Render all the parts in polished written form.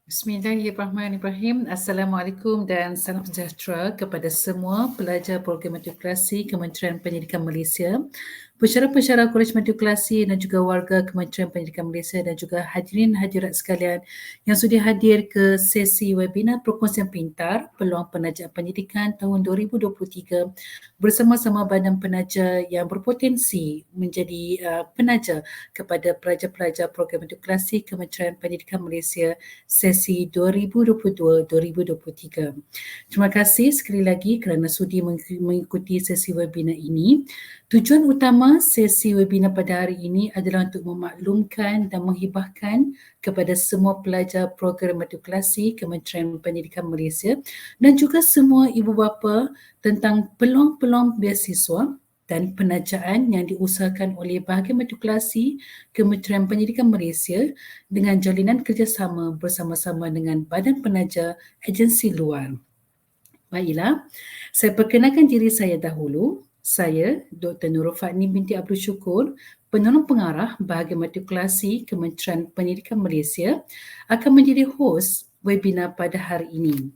Bismillahirrahmanirrahim. Assalamualaikum dan salam sejahtera kepada semua pelajar program matrikulasi Kementerian Pendidikan Malaysia, pensyarah-pensyarah Kolej Matrikulasi dan juga warga Kementerian Pendidikan Malaysia dan juga hadirin hadirat sekalian yang sudi hadir ke sesi webinar Perkongsian Pintar Peluang Penajaan Pendidikan tahun 2023 bersama-sama badan penaja yang berpotensi menjadi penaja kepada pelajar-pelajar program matrikulasi Kementerian Pendidikan Malaysia sesi 2022-2023. Terima kasih sekali lagi kerana sudi mengikuti sesi webinar ini. Tujuan utama sesi webinar pada hari ini adalah untuk memaklumkan dan menghibahkan kepada semua pelajar program matrikulasi Kementerian Pendidikan Malaysia dan juga semua ibu bapa tentang peluang-peluang beasiswa dan penajaan yang diusahakan oleh Bahagian Matrikulasi Kementerian Pendidikan Malaysia dengan jalinan kerjasama bersama-sama dengan Badan Penaja Agensi Luar. Baiklah, saya perkenalkan diri saya dahulu. Saya, Dr. Nurul Fadni binti Abdul Syukur, penolong pengarah Bahagian Matrikulasi Kementerian Pendidikan Malaysia, akan menjadi hos webinar pada hari ini.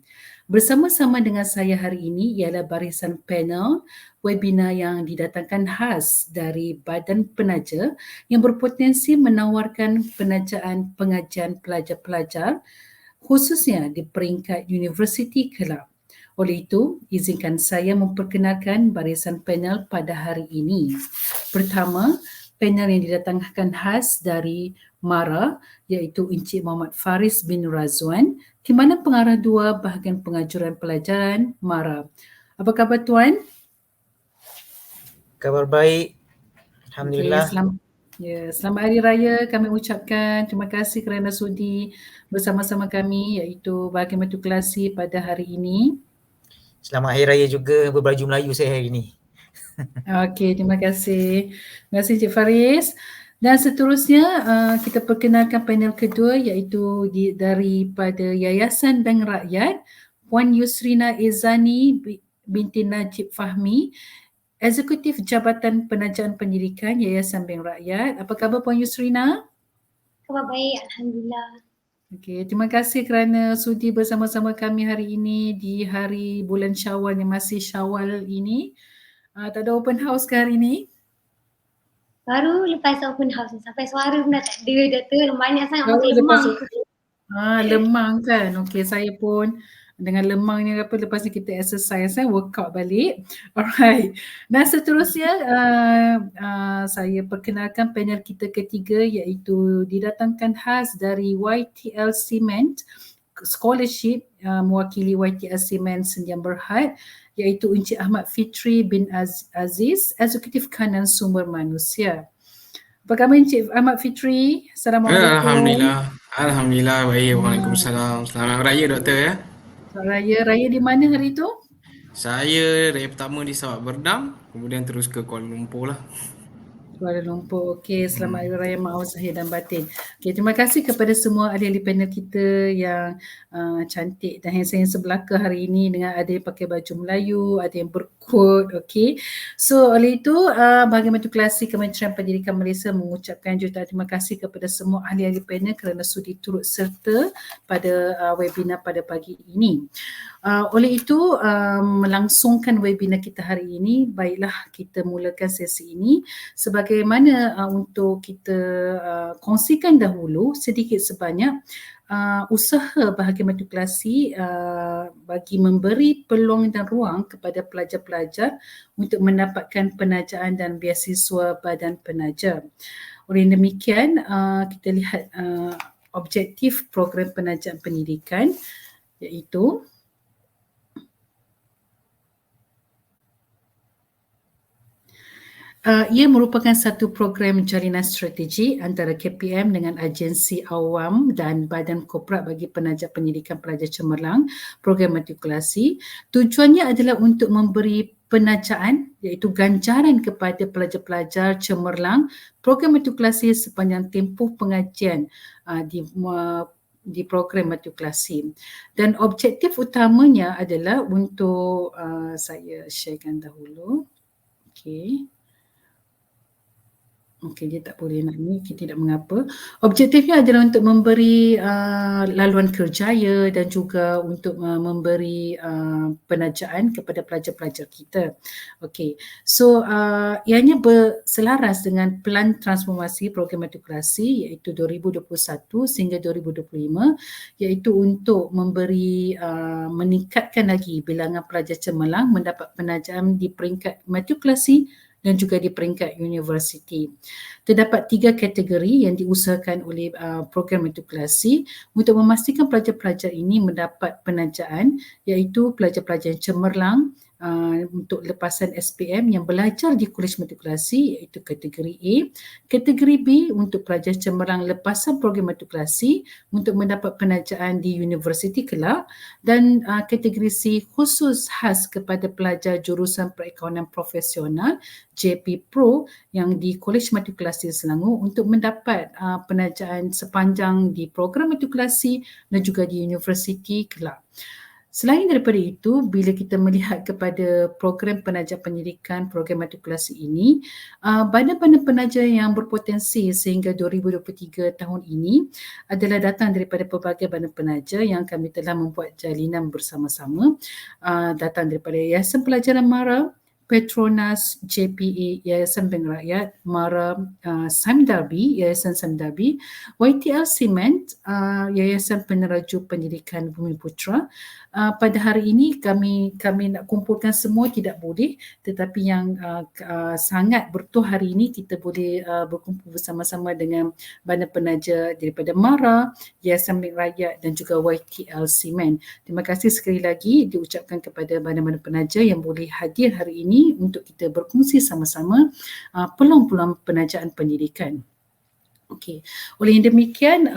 Bersama-sama dengan saya hari ini ialah barisan panel webinar yang didatangkan khas dari Badan Penaja yang berpotensi menawarkan penajaan pengajian pelajar-pelajar khususnya di peringkat University Club. Oleh itu, izinkan saya memperkenalkan barisan panel pada hari ini. Pertama, panel yang didatangkan khas dari MARA iaitu Encik Muhammad Faris bin Razwan, di mana pengarah dua bahagian pengajuran pelajaran MARA. Apa khabar tuan? Kabar baik. Alhamdulillah. Selamat Hari Raya kami ucapkan. Terima kasih kerana sudi bersama-sama kami iaitu Bahagian Matrikulasi pada hari ini. Selamat Hari Raya juga berbaju Melayu saya hari ini. Okey, terima kasih. Terima kasih Cik Faris. Dan seterusnya kita perkenalkan panel kedua iaitu daripada Yayasan Bank Rakyat, Puan Yusrina Izani binti Najib Fahmi, Eksekutif Jabatan Penajaan Pendidikan Yayasan Bank Rakyat. Apa khabar Puan Yusrina? Khabar baik, Alhamdulillah. Okey, terima kasih kerana sudi bersama-sama kami hari ini di hari bulan Syawal yang masih Syawal ini. Tak ada open house ke hari ini? Baru lepas open house ni, sampai suara pun dah tak ada, dah tu banyak sangat masih lemang. Lemang kan? Okey, saya pun dengan lemang ni lepas ni kita exercise, workout balik. Alright. Dan seterusnya saya perkenalkan panel kita ketiga iaitu didatangkan khas dari YTL Cement Scholarship mewakili YTL Cement Sdn Bhd iaitu Encik Ahmad Fitri bin Aziz, Eksekutif Kanan Sumber Manusia. Apa khabar Encik Ahmad Fitri? Assalamualaikum. Alhamdulillah baik. Waalaikumsalam. Selamat Raya Doktor ya. Selamat Raya di mana hari tu? Saya raya pertama di Sabak Berdam, kemudian terus ke Kuala Lumpur lah. Kuala Lumpur. Okey, selamat Hari Raya maaf zahir dan batin. Okey, terima kasih kepada semua ahli-ahli panel kita yang cantik dan handsome sebelaka hari ini dengan ada yang pakai baju Melayu, ada yang berkot. Okey. So, oleh itu Bahagian Matrikulasi Kementerian Pendidikan Malaysia mengucapkan jutaan terima kasih kepada semua ahli-ahli panel kerana sudi turut serta pada webinar pada pagi ini. Oleh itu, melangsungkan webinar kita hari ini, baiklah kita mulakan sesi ini. Sebagaimana untuk kita kongsikan dahulu sedikit sebanyak usaha Bahagian Matrikulasi bagi memberi peluang dan ruang kepada pelajar-pelajar untuk mendapatkan penajaan dan beasiswa Badan Penaja. Oleh demikian, kita lihat objektif program penajaan pendidikan iaitu ia merupakan satu program jalinan strategi antara KPM dengan agensi awam dan badan korporat bagi penajat pendidikan pelajar cemerlang, program matrikulasi. Tujuannya adalah untuk memberi penajaan iaitu ganjaran kepada pelajar-pelajar cemerlang program matrikulasi sepanjang tempoh pengajian di program matrikulasi. Dan objektif utamanya adalah untuk saya sharekan dahulu. Okey. Okey, dia tak boleh nak ni, kita tidak mengapa. Objektifnya adalah untuk memberi laluan kerjaya dan juga untuk memberi penajaan kepada pelajar-pelajar kita. Okey, so ianya berselaras dengan Pelan Transformasi Program Matrikulasi iaitu 2021 sehingga 2025, iaitu untuk memberi meningkatkan lagi bilangan pelajar cemerlang mendapat penajaan di peringkat matrikulasi dan juga di peringkat universiti. Terdapat 3 kategori yang diusahakan oleh program matrikulasi untuk memastikan pelajar-pelajar ini mendapat penajaan, iaitu pelajar-pelajar yang cemerlang untuk lepasan SPM yang belajar di Kolej Matrikulasi iaitu kategori A. Kategori B untuk pelajar cemerlang lepasan program matrikulasi untuk mendapat penajaan di universiti kelak, dan kategori C khusus khas kepada pelajar jurusan perekonomian profesional JP Pro yang di Kolej Matrikulasi Selangor untuk mendapat penajaan sepanjang di program matrikulasi dan juga di universiti kelak. Selain daripada itu, bila kita melihat kepada program penaja pendidikan, program matrikulasi ini, badan-badan penaja yang berpotensi sehingga 2023 tahun ini adalah datang daripada pelbagai badan penaja yang kami telah membuat jalinan bersama-sama. Datang daripada Yayasan Pelajaran MARA, Petronas, JPA, Yayasan Bank Rakyat, MARA, Samdarbi, Yayasan Samdarbi, YTL Cement, Yayasan Peneraju Pendidikan Bumi Putra. Pada hari ini kami nak kumpulkan semua tidak boleh, tetapi yang sangat bertuah hari ini kita boleh berkumpul bersama-sama dengan badan penaja daripada MARA, Yayasan Bank Rakyat dan juga YTL Cement. Terima kasih sekali lagi diucapkan kepada badan-badan penaja yang boleh hadir hari ini untuk kita berkongsi sama-sama peluang-peluang penajaan pendidikan. Okey, oleh yang demikian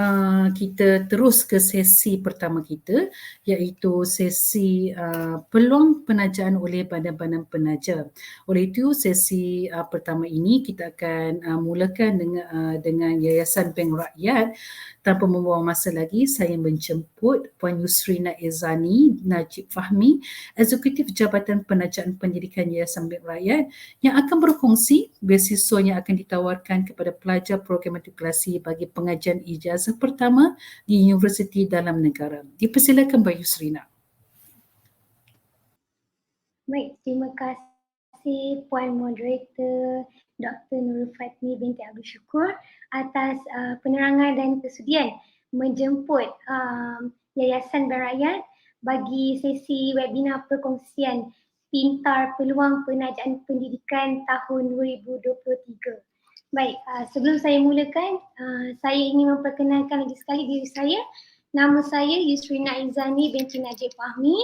kita terus ke sesi pertama kita, iaitu sesi peluang penajaan oleh badan-badan penaja. Oleh itu sesi pertama ini kita akan mulakan dengan Yayasan Bank Rakyat. Tanpa membuang masa lagi, saya menjemput Puan Yusrina Ezani Najib Fahmi, Eksekutif Jabatan Penajaan Pendidikan Yayasan Bank Rakyat, yang akan berkongsi beasiswa yang akan ditawarkan kepada pelajar program matrikulasi bagi pengajian ijazah pertama di universiti dalam negara. Dipersilakan Puan Yusrina. Baik, terima kasih Puan Moderator Dr. Nurul Fatmi binti Abdul Syukur atas penerangan dan kesudian menjemput Yayasan Bank Rakyat bagi sesi webinar perkongsian Pintar Peluang Penajaan Pendidikan tahun 2023. Baik, sebelum saya mulakan, saya ingin memperkenalkan lagi sekali diri saya. Nama saya Yusrina Izani binti Najib Fahmi.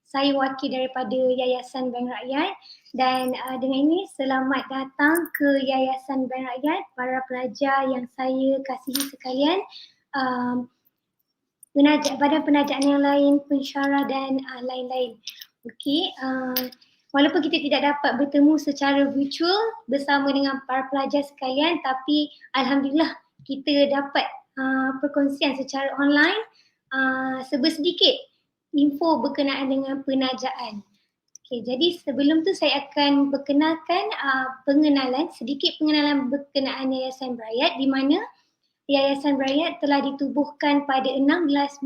Saya wakil daripada Yayasan Bank Rakyat dan dengan ini selamat datang ke Yayasan Bank Rakyat para pelajar yang saya kasihi sekalian, badan penajaan yang lain, pensyarah dan lain-lain. Okey, walaupun kita tidak dapat bertemu secara virtual bersama dengan para pelajar sekalian, tapi alhamdulillah kita dapat perkongsian secara online sedikit info berkenaan dengan penajaan. Okey, jadi sebelum tu saya akan perkenalkan sedikit pengenalan berkenaan Yayasan Rakyat, di mana Yayasan Rakyat telah ditubuhkan pada 16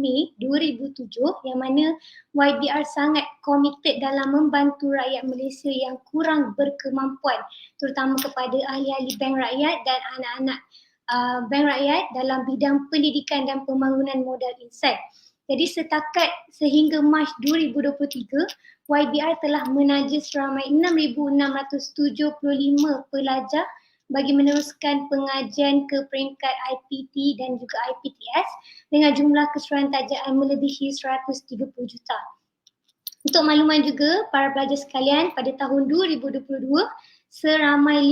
Mei 2007 yang mana YBR sangat komited dalam membantu rakyat Malaysia yang kurang berkemampuan, terutama kepada ahli-ahli bank rakyat dan anak-anak bank rakyat dalam bidang pendidikan dan pembangunan modal insan. Jadi setakat sehingga Mac 2023, YBR telah menaja seramai 6,675 pelajar bagi meneruskan pengajian ke peringkat IPT dan juga IPTS dengan jumlah keseluruhan tajaan melebihi 130 juta. Untuk makluman juga para pelajar sekalian, pada tahun 2022 seramai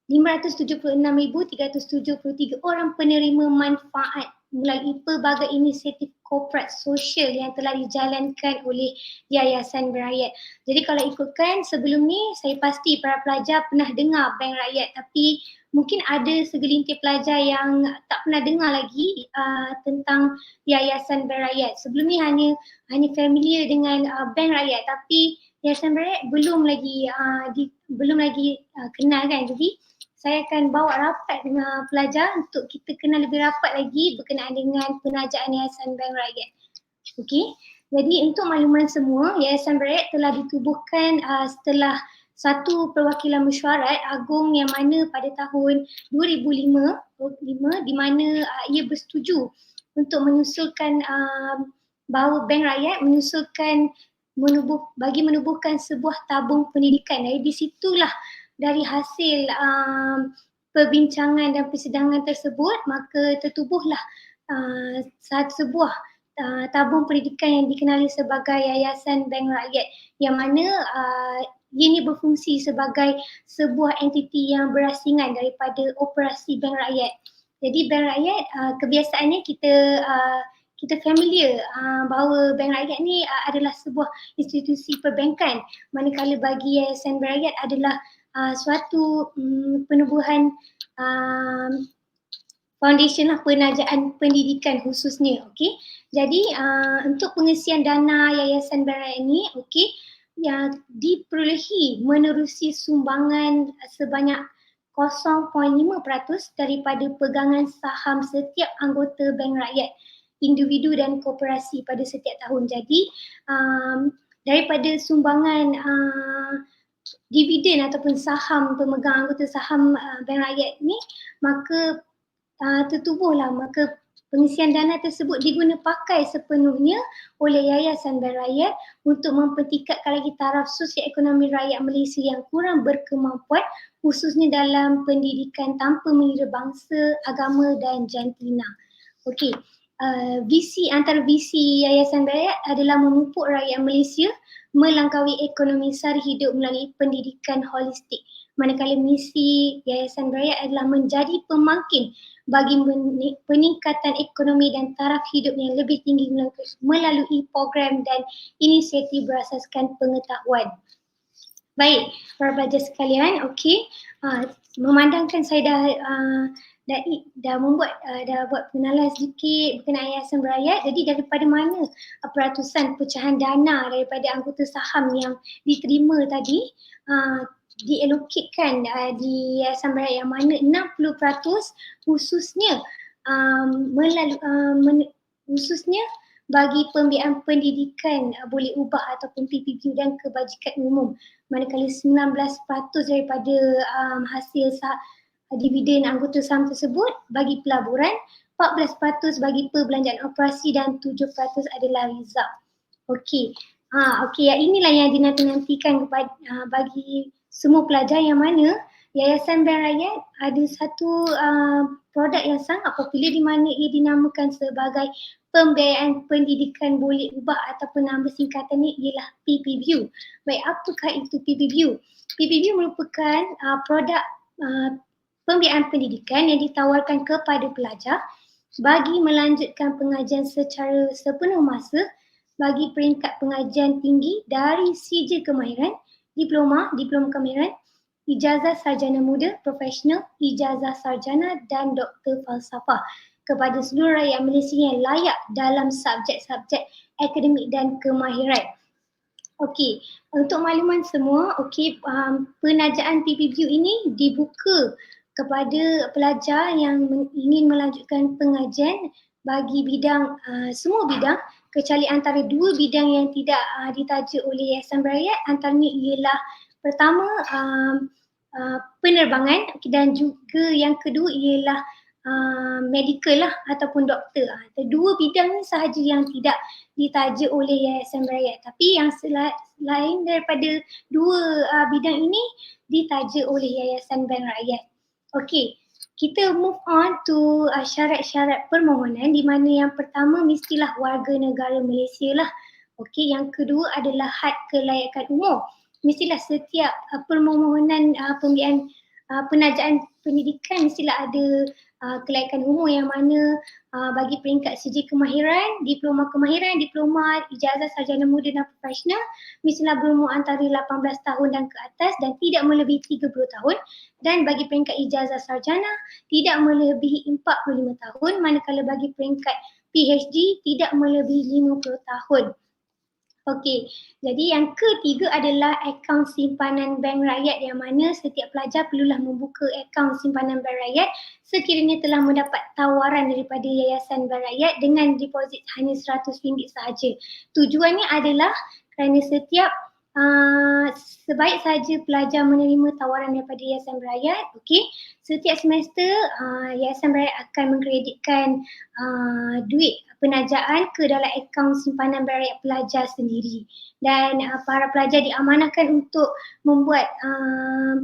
576,373 orang penerima manfaat melalui pelbagai inisiatif korporat sosial yang telah dijalankan oleh Yayasan Bank Rakyat. Jadi kalau ikutkan sebelum ni, saya pasti para pelajar pernah dengar Bank Rakyat, tapi mungkin ada segelintir pelajar yang tak pernah dengar lagi tentang Yayasan Bank Rakyat. Sebelum ni hanya familiar dengan Bank Rakyat, tapi Yayasan Bank Rakyat belum lagi kenal kan. Jadi saya akan bawa rapat dengan pelajar untuk kita kenal lebih rapat lagi berkenaan dengan penajaan Yayasan Bank Rakyat. Okey. Jadi untuk makluman semua, Yayasan Bank Rakyat telah ditubuhkan setelah satu perwakilan mesyuarat agung yang mana pada tahun 2005 di mana ia bersetuju untuk menyusulkan bahawa Bank Rakyat menubuhkan sebuah tabung pendidikan. Dari situlah dari hasil perbincangan dan persidangan tersebut, maka tertubuhlah sebuah tabung pendidikan yang dikenali sebagai Yayasan Bank Rakyat, yang mana ini berfungsi sebagai sebuah entiti yang berasingan daripada operasi Bank Rakyat. Jadi Bank Rakyat kebiasaannya kita familiar bahawa Bank Rakyat ni adalah sebuah institusi perbankan, manakala bagi Yayasan Bank Rakyat adalah suatu penubuhan foundation lah, penajaan pendidikan khususnya. Okey. Jadi untuk pengisian dana Yayasan Bank Rakyat ini, okey, yang diperolehi menerusi sumbangan sebanyak 0.5% daripada pegangan saham setiap anggota Bank Rakyat, individu dan koperasi pada setiap tahun. Jadi daripada sumbangan dividen ataupun saham pemegang anggota saham Bank Rakyat ni, maka tertubuhlah, maka pengisian dana tersebut diguna pakai sepenuhnya oleh Yayasan Bank Rakyat untuk mempertingkatkan lagi taraf sosioekonomi rakyat Malaysia yang kurang berkemampuan, khususnya dalam pendidikan tanpa mengira bangsa, agama dan jantina. Okey. Antara visi Yayasan Bank Rakyat adalah memupuk rakyat Malaysia melangkaui ekonomi sara hidup melalui pendidikan holistik. Manakala misi Yayasan Bank Rakyat adalah menjadi pemangkin bagi peningkatan ekonomi dan taraf hidup yang lebih tinggi melalui program dan inisiatif berasaskan pengetahuan. Baik, para pelajar sekalian, okey, memandangkan saya dah buat pengenalan sedikit berkenaan Yayasan Bank Rakyat. Jadi daripada mana peratusan pecahan dana daripada anggota saham yang diterima tadi dialokatkan di Yayasan Bank Rakyat, yang mana 60% khususnya khususnya bagi pembiayaan pendidikan boleh ubah ataupun PPBU dan kebajikan umum, manakala 19% daripada hasil dividen anggota saham tersebut bagi pelaburan, 14% bagi perbelanjaan operasi dan 7% adalah rizab. Okey. Okey, inilah yang dinanti-nantikan kepada bagi semua pelajar, yang mana Yayasan Bank Rakyat ada satu produk yang sangat popular di mana ia dinamakan sebagai pembiayaan pendidikan boleh ubah ataupun nama singkatannya ialah PPBU. Baik, apakah itu PPBU? PPBU merupakan produk pembiayaan pendidikan yang ditawarkan kepada pelajar bagi melanjutkan pengajian secara sepenuh masa bagi peringkat pengajian tinggi dari sijil kemahiran, diploma kemahiran, ijazah sarjana muda, profesional, ijazah sarjana dan doktor falsafah kepada seluruh rakyat Malaysia yang layak dalam subjek-subjek akademik dan kemahiran. Okey, untuk makluman semua, okey, penajaan PPBU ini dibuka kepada pelajar yang ingin melanjutkan pengajian bagi bidang semua bidang, kecuali antara dua bidang yang tidak ditaja oleh Yayasan Bank Rakyat. Antaranya ialah pertama penerbangan, dan juga yang kedua ialah medical lah ataupun doktor. Dua bidang ni sahaja yang tidak ditaja oleh Yayasan Bank Rakyat, tapi yang selain daripada dua bidang ini ditaja oleh Yayasan Bank Rakyat. Okey, kita move on to syarat-syarat permohonan, di mana yang pertama mestilah warga negara Malaysia lah. Okey, yang kedua adalah had kelayakan umur. Mestilah setiap permohonan pembiayaan penajaan pendidikan mestilah ada kelayakan umum yang mana bagi peringkat CJ kemahiran, diploma, ijazah sarjana muda dan profesional mestilah berumur antara 18 tahun dan ke atas dan tidak melebihi 30 tahun, dan bagi peringkat ijazah sarjana tidak melebihi 45 tahun, manakala bagi peringkat PhD tidak melebihi 50 tahun. Okey, jadi yang ketiga adalah akaun simpanan bank rakyat, yang mana setiap pelajar perlulah membuka akaun simpanan bank rakyat sekiranya telah mendapat tawaran daripada Yayasan Bank Rakyat dengan deposit hanya RM100 sahaja. Tujuannya adalah kerana sebaik saja pelajar menerima tawaran daripada Yayasan Bank Rakyat, setiap semester Yayasan Bank Rakyat akan mengkreditkan duit penajaan ke dalam akaun simpanan bank rakyat pelajar sendiri, dan para pelajar diamanahkan untuk membuat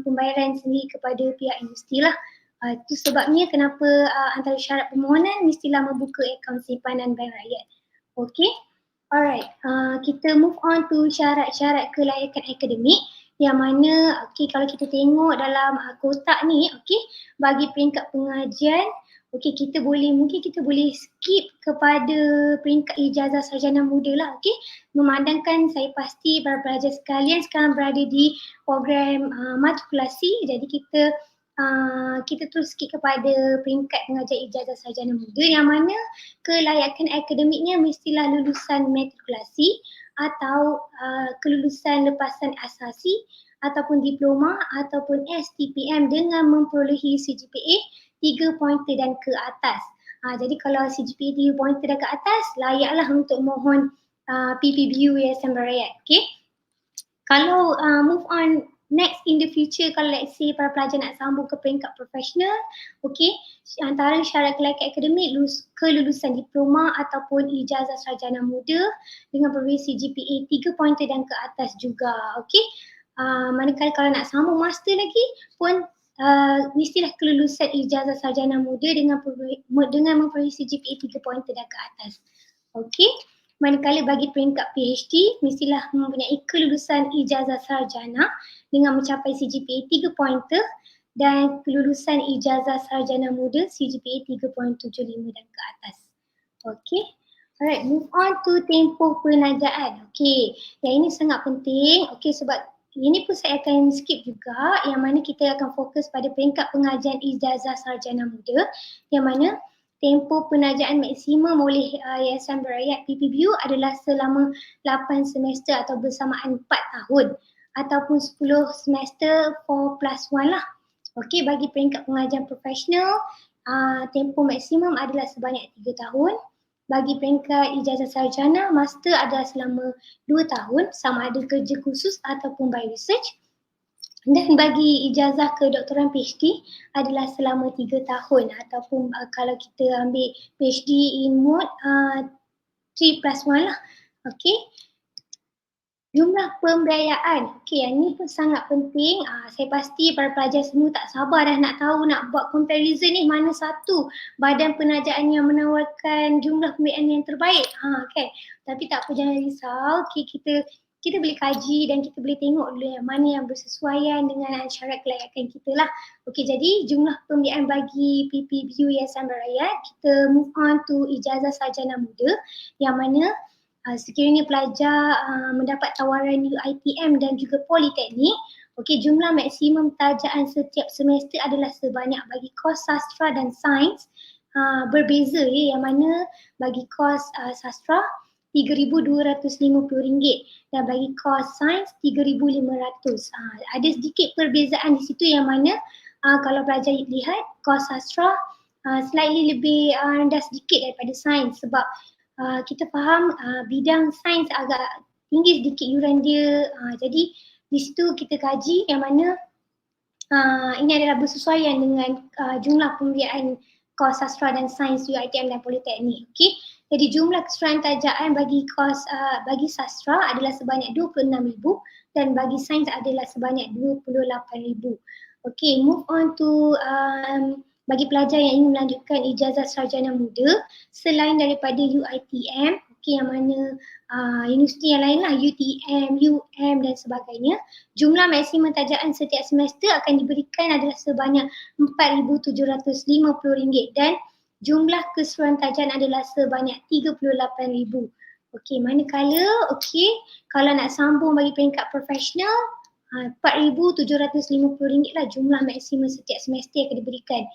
pembayaran sendiri kepada pihak universiti lah. Itu sebabnya kenapa antara syarat permohonan mestilah membuka akaun simpanan bank rakyat. Okey, alright, kita move on to syarat-syarat kelayakan akademik, yang mana kalau kita tengok dalam kotak ni, bagi peringkat pengajian, mungkin kita boleh skip kepada peringkat ijazah sarjana muda lah, memandangkan saya pasti para pelajar sekalian sekarang berada di program matrikulasi, jadi kita terus skip kepada peringkat pengajar ijazah sarjana muda, yang mana kelayakan akademiknya mestilah lulusan matrikulasi atau kelulusan lepasan asasi ataupun diploma ataupun STPM dengan memperolehi CGPA 3 pointer dan ke atas. Jadi kalau CGPA 3 pointer dan ke atas, layaklah untuk mohon PPBU Yayasan Bank Rakyat. Kalau move on next in the future, kalau let's say para pelajar nak sambung ke peringkat profesional, antara syarat kelayakan akademik kelulusan diploma ataupun ijazah sarjana muda dengan perolehi CGPA 3 pointer dan ke atas juga. Manakala kalau nak sambung master lagi pun mestilah kelulusan ijazah sarjana muda dengan memperolehi CGPA 3 pointer dan ke atas. Manakala bagi peringkat PhD mestilah mempunyai kelulusan ijazah sarjana dengan mencapai CGPA 3 pointer dan kelulusan ijazah sarjana muda CGPA 3.75 dan ke atas. Alright, move on to tempoh penajaan. Yang ini sangat penting. Sebab ini pun saya akan skip juga, yang mana kita akan fokus pada peringkat pengajian ijazah sarjana muda, yang mana tempoh penajaan maksimum oleh Yayasan Bank Rakyat PPBU adalah selama 8 semester atau bersamaan 4 tahun ataupun 10 semester 4+1 lah. Bagi peringkat pengajian profesional, tempoh maksimum adalah sebanyak 3 tahun. Bagi peringkat ijazah sarjana, master adalah selama 2 tahun sama ada kerja khusus ataupun by research. Dan bagi ijazah kedoktoran PhD adalah selama 3 tahun ataupun kalau kita ambil PhD in mode 3+1 lah. Jumlah pembiayaan. Yang ni pun sangat penting. Saya pasti para pelajar semua tak sabar dah nak tahu, nak buat comparison ni mana satu badan penajaan yang menawarkan jumlah pembiayaan yang terbaik. Tapi tak apa, jangan risau. Kita boleh kaji dan kita boleh tengok dulu yang mana yang bersesuaian dengan syarat kelayakan kita lah. Jadi jumlah pembiayaan bagi PPBU Yayasan Bank Rakyat, kita move on to ijazah sarjana muda, yang mana sekiranya pelajar mendapat tawaran UiTM dan juga Politeknik, jumlah maksimum tajaan setiap semester adalah sebanyak bagi kos sastra dan sains berbeza, yang mana bagi kos sastra RM3,250 dan bagi kos sains RM3,500. Ada sedikit perbezaan di situ, yang mana kalau pelajar lihat kos sastra slightly lebih rendah sedikit daripada sains, sebab kita faham bidang sains agak tinggi sedikit yuran dia. Jadi di situ kita kaji yang mana ini adalah bersesuaian dengan jumlah pembiayaan kos sastra dan sains UiTM dan Politeknik. Jadi jumlah keseluruhan tajaan bagi kos bagi sastra adalah sebanyak 26,000 dan bagi sains adalah sebanyak 28,000. Move on to bagi pelajar yang ingin melanjutkan ijazah sarjana muda selain daripada UiTM, yang mana universiti yang lain lah, UTM, UM dan sebagainya. Jumlah maksimum tajaan setiap semester akan diberikan adalah sebanyak RM4,750 dan jumlah keseluruhan tajaan adalah sebanyak RM38,000. Manakala kalau nak sambung bagi peringkat profesional, RM4,750 lah jumlah maksimum setiap semester yang akan diberikan.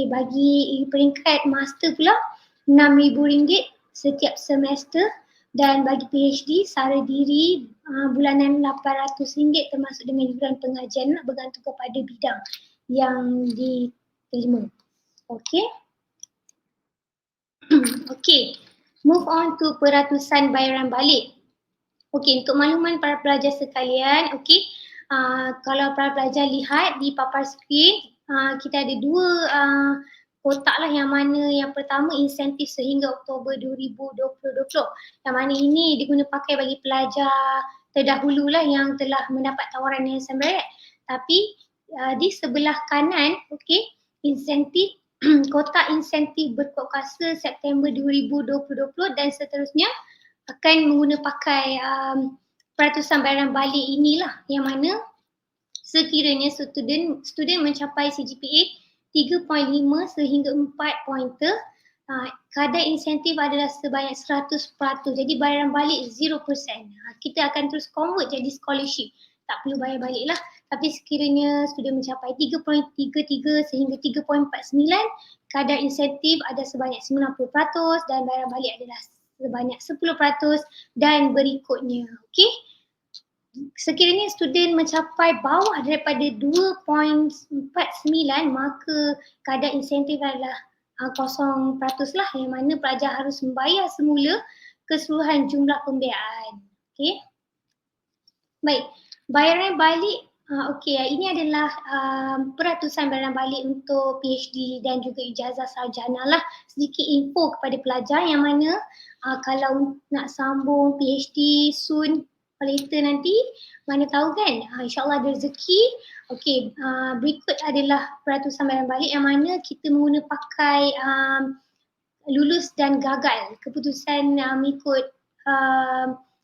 Bagi peringkat master pula RM6,000 setiap semester, dan bagi PhD sara diri bulanan RM800 termasuk dengan yuran pengajian bergantung kepada bidang yang diterima. Move on to peratusan bayaran balik. Untuk makluman para pelajar sekalian, kalau para pelajar lihat di papan skrin, kita ada dua kotak lah, yang mana yang pertama insentif sehingga Oktober 2020. Yang mana ini diguna pakai bagi pelajar terdahulu lah yang telah mendapat tawaran Yayasan Berhayat. Tapi di sebelah kanan, insentif kotak insentif berkod kuasa September 2020 dan seterusnya akan mengguna pakai peratusan bayaran balik inilah, yang mana sekiranya student mencapai CGPA 3.5 sehingga 4 pointer, kadar insentif adalah sebanyak 100%. Jadi bayaran balik 0%. Kita akan terus convert jadi scholarship. Tak perlu bayar balik lah. Tapi sekiranya student mencapai 3.33 sehingga 3.49, kadar insentif ada sebanyak 90% dan bayaran balik adalah sebanyak 10% dan berikutnya. Sekiranya student mencapai bawah daripada 2.49, maka kadar insentif adalah 0% lah, yang mana pelajar harus membayar semula keseluruhan jumlah pembiayaan. Baik, bayaran balik. Ini adalah peratusan bayaran balik untuk PhD dan juga ijazah sarjana lah. Sedikit info kepada pelajar yang mana kalau nak sambung PhD soon, later nanti, mana tahu kan, insyaAllah ada rezeki. Berikut adalah peratusan bayaran balik yang mana kita menggunakan pakai lulus dan gagal. Keputusan mengikut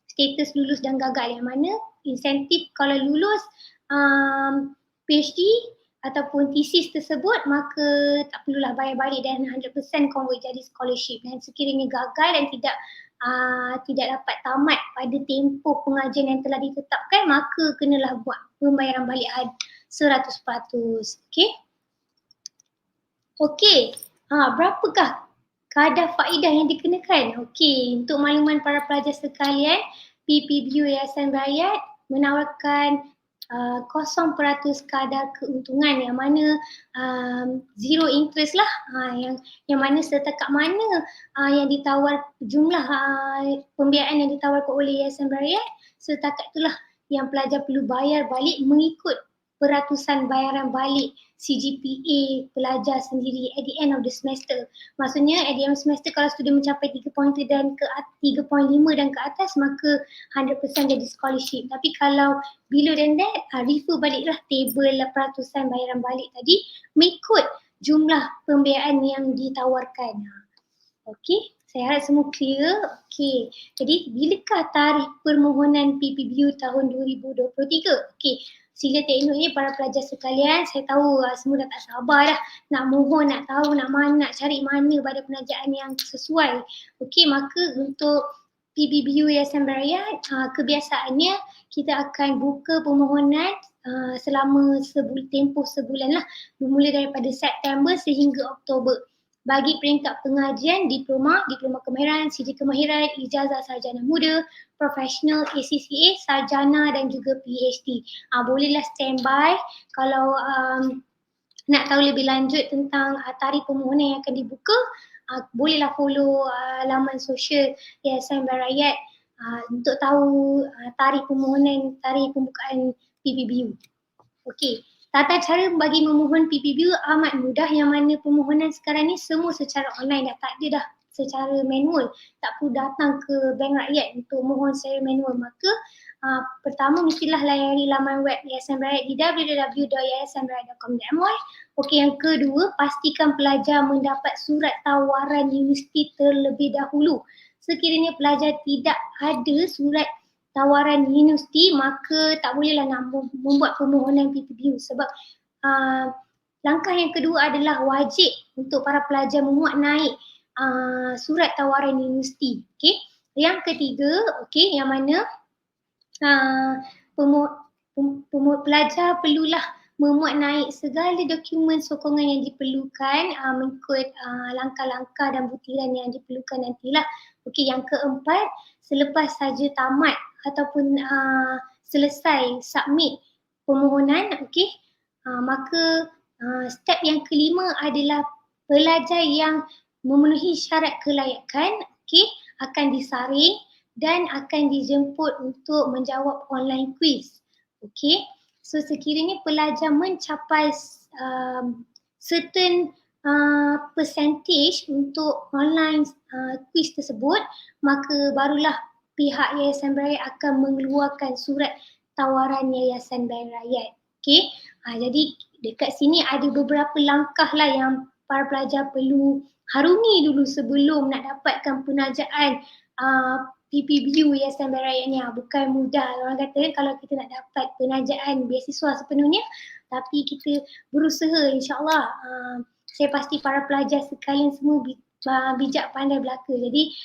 status lulus dan gagal, yang mana insentif kalau lulus PhD ataupun thesis tersebut, maka tak perlulah bayar balik dan 100% convert jadi scholarship. Dan sekiranya gagal dan tidak dapat tamat pada tempoh pengajian yang telah ditetapkan, maka kenalah buat pembayaran balik 100%. Berapakah kadar faedah yang dikenakan? Untuk makluman para pelajar sekalian, PPBU Yayasan Berhayat menawarkan 0% kadar keuntungan, yang mana zero interest lah, yang mana setakat mana yang ditawar, jumlah pembiayaan yang ditawarkan oleh Yayasan Berhayat, setakat itulah yang pelajar perlu bayar balik mengikut peratusan bayaran balik CGPA pelajar sendiri at the end of the semester. Maksudnya at the end of the semester, kalau student mencapai 3.5 dan ke atas, maka 100% jadi scholarship. Tapi kalau below than that, refer baliklah table peratusan bayaran balik tadi mengikut jumlah pembiayaan yang ditawarkan. Saya harap semua clear. Jadi bilakah tarikh permohonan PPBU tahun 2023? Sila take note ni para pelajar sekalian. Saya tahu semua dah tak sabar dah nak mohon, nak tahu, nak cari mana pada penajaan yang sesuai. Maka untuk PPBU Yayasan Berhayat, kebiasaannya kita akan buka permohonan selama tempoh sebulan lah, bermula daripada September sehingga Oktober. Bagi peringkat pengajian, diploma kemahiran, CG kemahiran, ijazah sarjana muda, profesional, ACCA, sarjana dan juga PhD. Bolehlah standby kalau nak tahu lebih lanjut tentang tarikh permohonan yang akan dibuka. Bolehlah follow laman sosial Yayasan Berhayat untuk tahu tarikh permohonan, tarikh pembukaan PPBU. Tata cara bagi memohon PPBU amat mudah, yang mana permohonan sekarang ni semua secara online dah, tak ada dah secara manual. Tak perlu datang ke Bank Rakyat untuk mohon secara manual. Maka pertama mestilah layari laman web Yayasan Berhayat di www.yayasanberhayat.com.my. Yang kedua, pastikan pelajar mendapat surat tawaran universiti terlebih dahulu sekiranya pelajar tidak ada surat tawaran universiti, maka tak bolehlah nak membuat permohonan PPBU sebab langkah yang kedua adalah wajib untuk para pelajar memuat naik surat tawaran universiti. Okey. Yang ketiga, okey, yang mana pelajar perlulah memuat naik segala dokumen sokongan yang diperlukan mengikut langkah-langkah dan butiran yang diperlukan nantilah. Okey, yang keempat, selepas saja tamat ataupun selesai submit permohonan, okey, maka step yang kelima adalah pelajar yang memenuhi syarat kelayakan, okey, akan disaring dan akan dijemput untuk menjawab online quiz. Okey, so sekiranya pelajar mencapai certain percentage untuk online quiz tersebut, maka barulah pihak Yayasan Berhayat akan mengeluarkan surat tawaran Yayasan Bank Rakyat. Okey, jadi dekat sini ada beberapa langkah lah yang para pelajar perlu harungi dulu sebelum nak dapatkan penajaan PPBU Yayasan Bank Rakyat ni. Bukan mudah. Orang kata kalau kita nak dapat penajaan beasiswa sepenuhnya, tapi kita berusaha, insyaAllah saya pasti para pelajar sekalian semua bijak pandai belaka. Jadi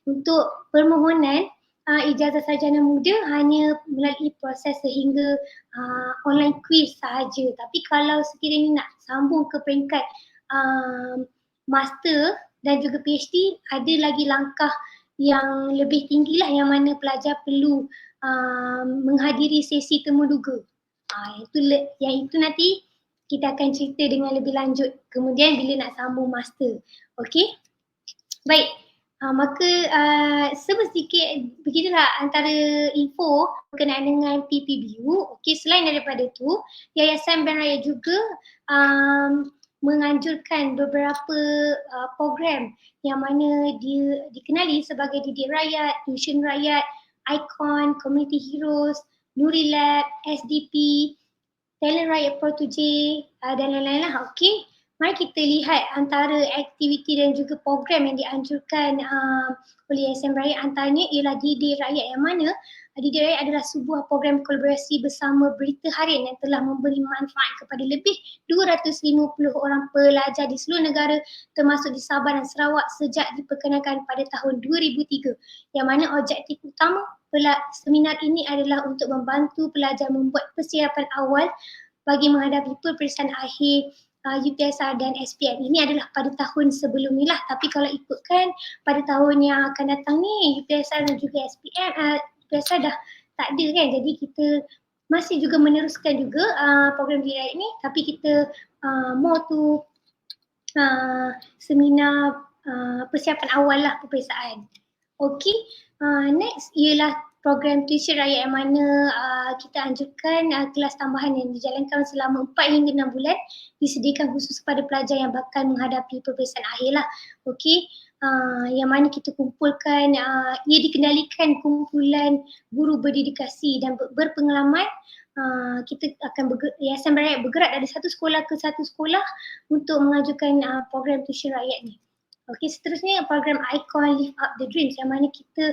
untuk permohonan ijazah sarjana muda hanya melalui proses sehingga online quiz sahaja. Tapi kalau sekiranya nak sambung ke peringkat master dan juga PhD, ada lagi langkah yang lebih tinggi lah, yang mana pelajar perlu menghadiri sesi temuduga. Yang itu nanti kita akan cerita dengan lebih lanjut kemudian bila nak sambung master. Okey, baik. Maka sedikit begitulah antara info berkenaan dengan PPBU. Okey, selain daripada itu, Yayasan Bank Rakyat juga menganjurkan beberapa program yang mana dia dikenali sebagai Didik Rakyat, Tuition Rakyat, Icon, Community Heroes, Nuri Lab, SDP, Talent Rakyat Pro 7 dan lain-lain lah. Okey, mari kita lihat antara aktiviti dan juga program yang dianjurkan oleh Yayasan Rakyat. Antaranya ialah Didik Rakyat, yang mana Didik Rakyat adalah sebuah program kolaborasi bersama Berita Harian yang telah memberi manfaat kepada lebih 250 orang pelajar di seluruh negara termasuk di Sabah dan Sarawak sejak diperkenalkan pada tahun 2003. Yang mana objektif utama seminar ini adalah untuk membantu pelajar membuat persiapan awal bagi menghadapi peperiksaan akhir UPSR dan SPM. Ini adalah pada tahun sebelum ni lah, tapi kalau ikutkan pada tahun yang akan datang ni UPSR dan juga SPM, UPSR dah tak ada kan, jadi kita masih juga meneruskan juga program Didik ini, tapi kita more to seminar persiapan awal lah peperiksaan. Okey, next ialah program Tuition Rakyat, yang mana kita anjurkan kelas tambahan yang dijalankan selama 4 hingga 6 bulan disediakan khusus kepada pelajar yang bakal menghadapi peperiksaan akhir lah. Okey, yang mana kita kumpulkan, ia dikendalikan kumpulan guru berdedikasi dan berpengalaman. Kita akan Yayasan Rakyat bergerak dari satu sekolah ke satu sekolah untuk mengajukan program Tuition Rakyat ni. Okey, seterusnya program Icon Live Up the Dreams, yang mana kita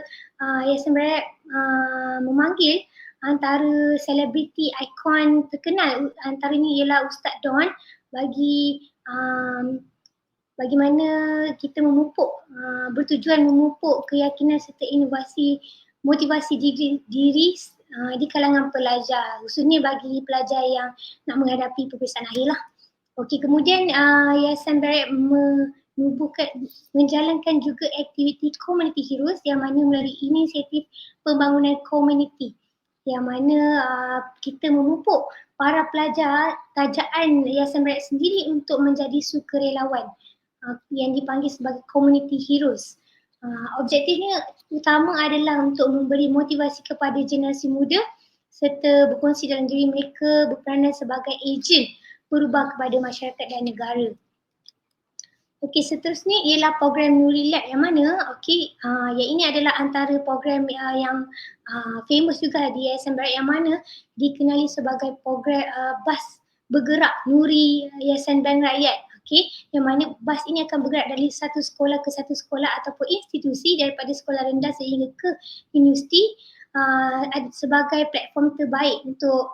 Yayasan Rakyat memanggil antara selebriti ikon terkenal, antaranya ialah Ustaz Don, bagaimana kita memupuk, bertujuan memupuk keyakinan serta inovasi, motivasi diri di kalangan pelajar, khususnya bagi pelajar yang nak menghadapi peperiksaan akhir lah. Okey, kemudian Yayasan Rakyat menjalankan juga aktiviti Community Heroes, yang mana melalui inisiatif pembangunan komuniti, yang mana kita memupuk para pelajar tajaan Yayasan Rakyat sendiri untuk menjadi sukarelawan yang dipanggil sebagai Community Heroes. Objektifnya utama adalah untuk memberi motivasi kepada generasi muda serta berkongsi dalam diri mereka berperanan sebagai ejen perubahan kepada masyarakat dan negara. Okey, seterusnya ialah program Nuri Lab, yang mana yang ini adalah antara program yang famous juga di Yayasan Rakyat, yang mana dikenali sebagai program bas bergerak Nuri Yayasan Bank Rakyat. Okey, yang mana bas ini akan bergerak dari satu sekolah ke satu sekolah ataupun institusi daripada sekolah rendah sehingga ke universiti sebagai platform terbaik untuk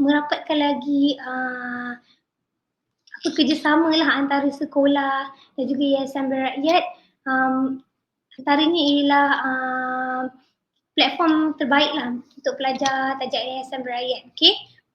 merapatkan lagi kerjasama lah antara sekolah dan juga yayasan berakyat. Antaranya ialah platform terbaik lah untuk pelajar tajak yayasan berakyat. Okey,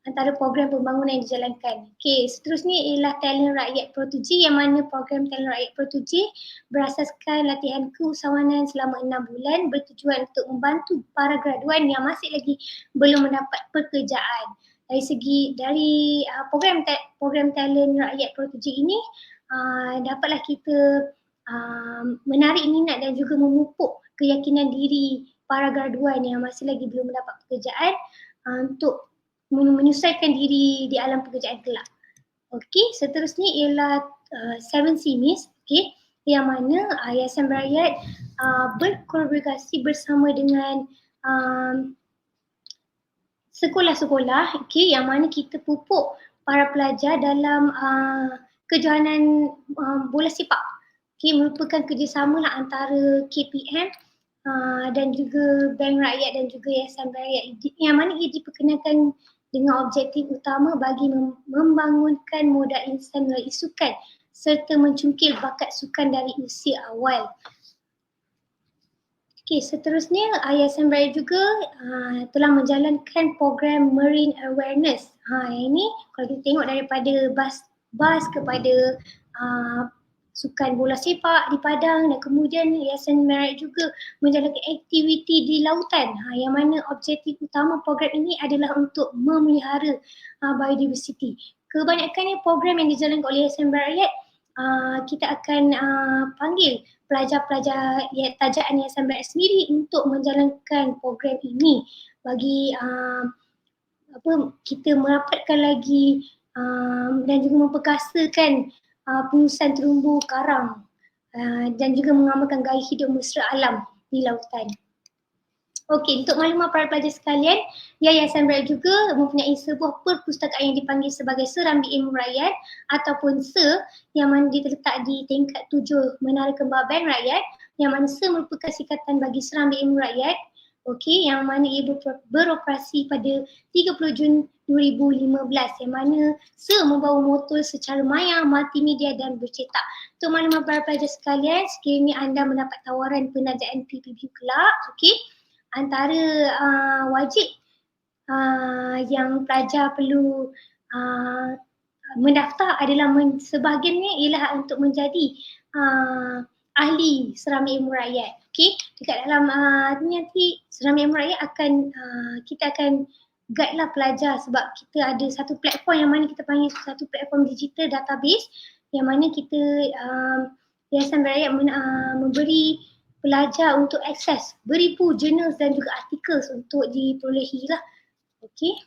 antara program pembangunan yang dijalankan. Okey, seterusnya ialah Talent Rakyat Pro-2G, yang mana program Talent Rakyat Pro-2G berasaskan latihan keusahawanan selama 6 bulan bertujuan untuk membantu para graduan yang masih lagi belum mendapat pekerjaan. Dari program Talent Rakyat Pro-2G ini dapatlah kita menarik minat dan juga memupuk keyakinan diri para graduan yang masih lagi belum mendapat pekerjaan untuk menyesuaikan diri di alam pekerjaan kelak. Okey, seterusnya ialah 7C Miss, okey, yang mana Yayasan Berakyat berkolaborasi bersama dengan sekolah-sekolah, okey, yang mana kita pupuk para pelajar dalam kejohanan bola sepak. Okey, merupakan kerjasama lah antara KPM dan juga Bank Rakyat dan juga Yayasan Berakyat, yang mana ia diperkenalkan dengan objektif utama bagi membangunkan modal insan melalui sukan serta mencungkil bakat sukan dari usia awal. Okey, seterusnya Yayasan Berakyat juga telah menjalankan program Marine Awareness. Yang ini kalau kita tengok daripada bas kepada sukan bola sepak di Padang, dan kemudian Yayasan Berakyat juga menjalankan aktiviti di lautan, yang mana objektif utama program ini adalah untuk memelihara biodiversiti. Kebanyakannya program yang dijalankan oleh Yayasan Berakyat, kita akan panggil pelajar-pelajar tajaan Yayasan Berakyat sendiri untuk menjalankan program ini bagi kita merapatkan lagi dan juga memperkasakan pengurusan terumbu karang dan juga mengamalkan gaya hidup mesra alam di lautan. Okey, untuk maklumat para pelajar sekalian, Yayasan Berakyat juga mempunyai sebuah perpustakaan yang dipanggil sebagai Serambi Ilmu Rakyat ataupun SER, yang mana dia terletak di tingkat 7 Menara Kembar Bank Rakyat, yang mana SER merupakan singkatan bagi Serambi Ilmu Rakyat. Okey, yang mana ia beroperasi pada 30 Jun 2015, yang mana SER membawa motor secara maya, multimedia dan bercetak. Untuk maklumat para pelajar sekalian, sekiranya anda mendapat tawaran penajaan PPBU kelak, okey, antara wajib yang pelajar perlu mendaftar adalah sebahagiannya ialah untuk menjadi ahli Serambi Ilmu Rakyat. Okey, dekat dalam nanti Serambi Ilmu Rakyat kita akan guide lah pelajar, sebab kita ada satu platform yang mana kita panggil satu platform digital database, yang mana kita Yayasan Berakyat memberi pelajar untuk akses beribu jurnal dan juga artikel untuk diperolehi lah. Okey,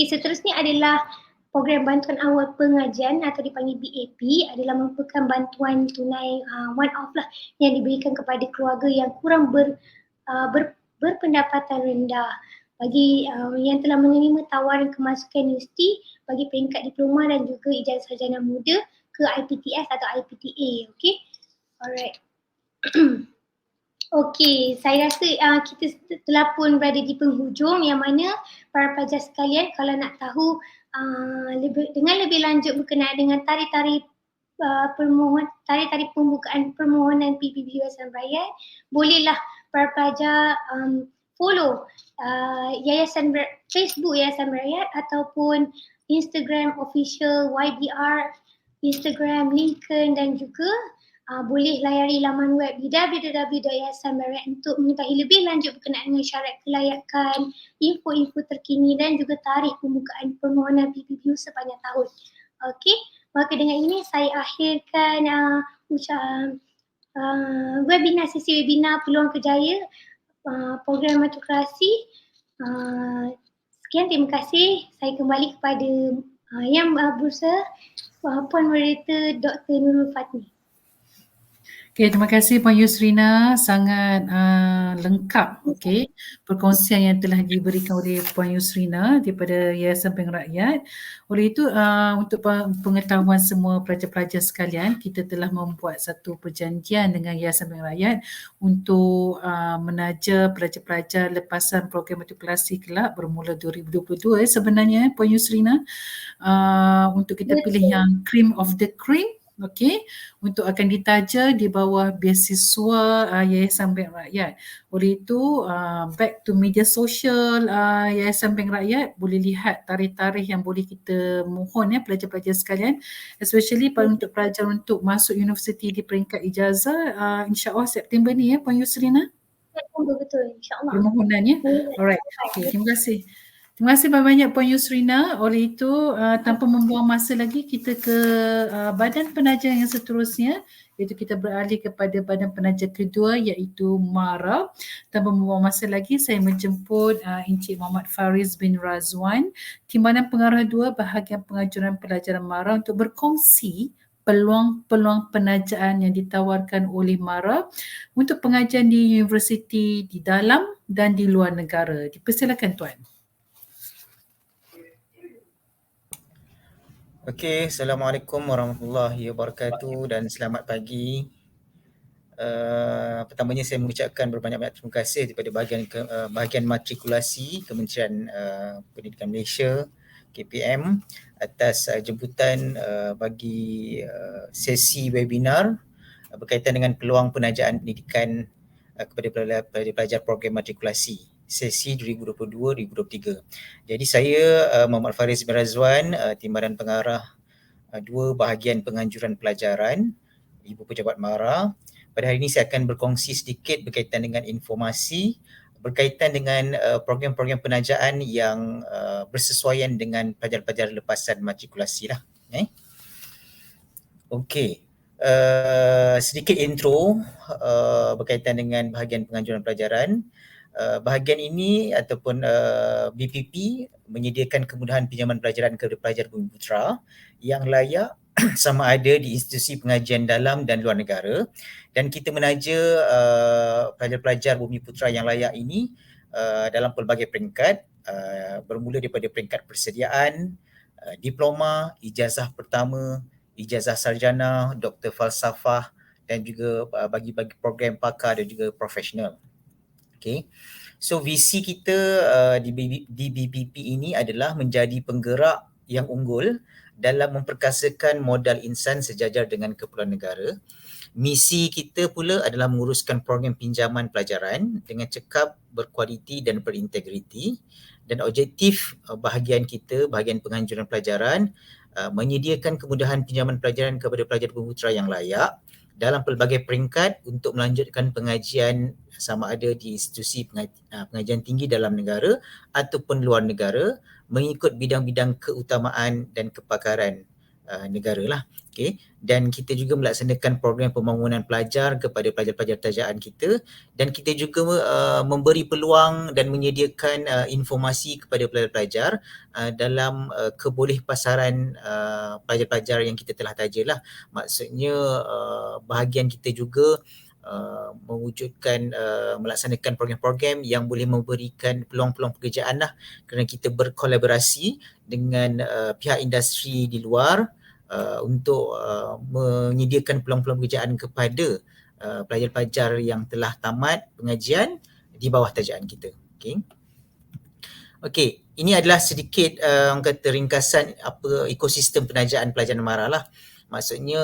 seterusnya adalah program bantuan awal pengajian atau dipanggil BAP, adalah merupakan bantuan tunai one off lah yang diberikan kepada keluarga yang kurang berpendapatan rendah bagi yang telah menerima tawaran kemasukan universiti bagi peringkat diploma dan juga ijazah sarjana muda ke IPTS atau IPTA. Okey, alright. Okey, saya rasa kita telah pun berada di penghujung, yang mana para pelajar sekalian kalau nak tahu dengan lebih lanjut berkenaan dengan tarikh-tarikh pembukaan permohonan PPBU Yayasan Berakyat, bolehlah para pelajar follow Facebook Yayasan Berakyat ataupun Instagram official YBR, Instagram, LinkedIn, dan juga boleh layari laman web di www.yayasanberakyat untuk mengetahui lebih lanjut berkenaan dengan syarat kelayakan, info-info terkini dan juga tarikh pembukaan permohonan PPBU sepanjang tahun. Okey, maka dengan ini saya akhirkan webinar, sesi webinar Peluang Kerjaya program meritokrasi. Sekian, terima kasih. Saya kembali kepada Yang Berusaha, Puan Moderator Dr. Nurul Fatmi. Okay, terima kasih Puan Yusrina, sangat lengkap perkongsian yang telah diberikan oleh Puan Yusrina daripada Yayasan Bank Rakyat. Oleh itu untuk pengetahuan semua pelajar-pelajar sekalian, kita telah membuat satu perjanjian dengan Yayasan Bank Rakyat untuk menaja pelajar-pelajar lepasan program matrikulasi kelak bermula 2022 sebenarnya Puan Yusrina, untuk kita pilih yang cream of the cream. Okey, untuk akan ditaja di bawah beasiswa Yayasan Bank Rakyat. Oleh itu, back to media sosial Yayasan Bank Rakyat, boleh lihat tarikh-tarikh yang boleh kita mohon pelajar-pelajar sekalian, especially untuk pelajar untuk masuk universiti di peringkat ijazah, insya-Allah September ni Puan Yusrina. Betul, insya-Allah. Permohonannya. Alright. Okay, terima kasih. Terima kasih banyak Puan Yusrina. Oleh itu, tanpa membuang masa lagi, kita ke badan penaja yang seterusnya, iaitu kita beralih kepada badan penaja kedua iaitu MARA. Tanpa membuang masa lagi, saya menjemput Encik Muhammad Fariz bin Razwan, Timbalan Pengarah 2 Bahagian Pengajuran Pelajaran MARA untuk berkongsi peluang-peluang penajaan yang ditawarkan oleh MARA untuk pengajian di universiti di dalam dan di luar negara. Dipersilakan Tuan. Okey, Assalamualaikum warahmatullahi wabarakatuh dan selamat pagi. Pertamanya saya mengucapkan berbanyak-banyak terima kasih kepada bahagian matrikulasi Kementerian Pendidikan Malaysia KPM atas jemputan bagi sesi webinar berkaitan dengan peluang penajaan pendidikan kepada pelajar program matrikulasi sesi 2022-2023. Jadi saya Muhammad Fariz bin Razwan, Timbalan Pengarah 2 Bahagian Penganjuran Pelajaran, Ibu Pejabat MARA. Pada hari ini saya akan berkongsi sedikit berkaitan dengan informasi berkaitan dengan program-program penajaan yang bersesuaian dengan pelajar-pelajar lepasan matrikulasi lah. Okey. Sedikit intro berkaitan dengan bahagian penganjuran pelajaran. Bahagian ini ataupun BPP menyediakan kemudahan pinjaman pelajaran kepada pelajar Bumiputera yang layak sama ada di institusi pengajian dalam dan luar negara, dan kita menaja pelajar-pelajar Bumiputera yang layak ini dalam pelbagai peringkat, bermula daripada peringkat persediaan, diploma, ijazah pertama, ijazah sarjana, doktor falsafah dan juga bagi-bagi program pakar dan juga profesional. Okay. So visi kita di BPP ini adalah menjadi penggerak yang unggul dalam memperkasakan modal insan sejajar dengan keperluan negara. Misi kita pula adalah menguruskan program pinjaman pelajaran dengan cekap, berkualiti dan berintegriti, dan objektif bahagian kita, bahagian penganjuran pelajaran, menyediakan kemudahan pinjaman pelajaran kepada pelajar Bumiputera yang layak dalam pelbagai peringkat untuk melanjutkan pengajian sama ada di institusi pengajian tinggi dalam negara ataupun luar negara mengikut bidang-bidang keutamaan dan kepakaran negara lah. Okay. Dan kita juga melaksanakan program pembangunan pelajar kepada pelajar-pelajar tajaan kita, dan kita juga memberi peluang dan menyediakan informasi kepada pelajar-pelajar dalam kebolehpasaran pelajar-pelajar yang kita telah taja lah. Maksudnya bahagian kita juga mewujudkan melaksanakan program-program yang boleh memberikan peluang-peluang pekerjaan lah, kerana kita berkolaborasi dengan pihak industri di luar untuk menyediakan peluang-peluang pekerjaan kepada pelajar-pelajar yang telah tamat pengajian di bawah tajaan kita. Okey, ini adalah sedikit orang kata ringkasan apa ekosistem penajaan pelajaran MARA lah. Maksudnya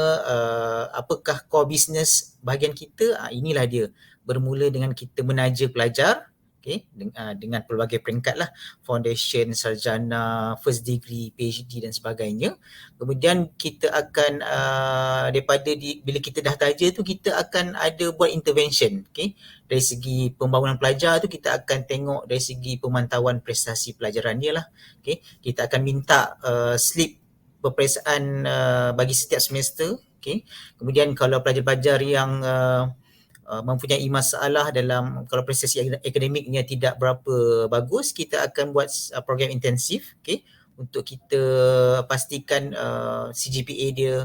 apakah core business bahagian kita? Inilah dia. Bermula dengan kita menaja pelajar, dengan pelbagai peringkat lah, foundation, sarjana, first degree, PhD dan sebagainya. Kemudian kita akan bila kita dah taja tu, kita akan ada buat intervention. Dari segi pembangunan pelajar tu, kita akan tengok dari segi pemantauan prestasi pelajaran dia lah. Kita akan minta slip peperiksaan bagi setiap semester. Kemudian kalau pelajar-pelajar yang mempunyai masalah dalam, kalau prestasi akademiknya tidak berapa bagus, kita akan buat program intensif untuk kita pastikan CGPA dia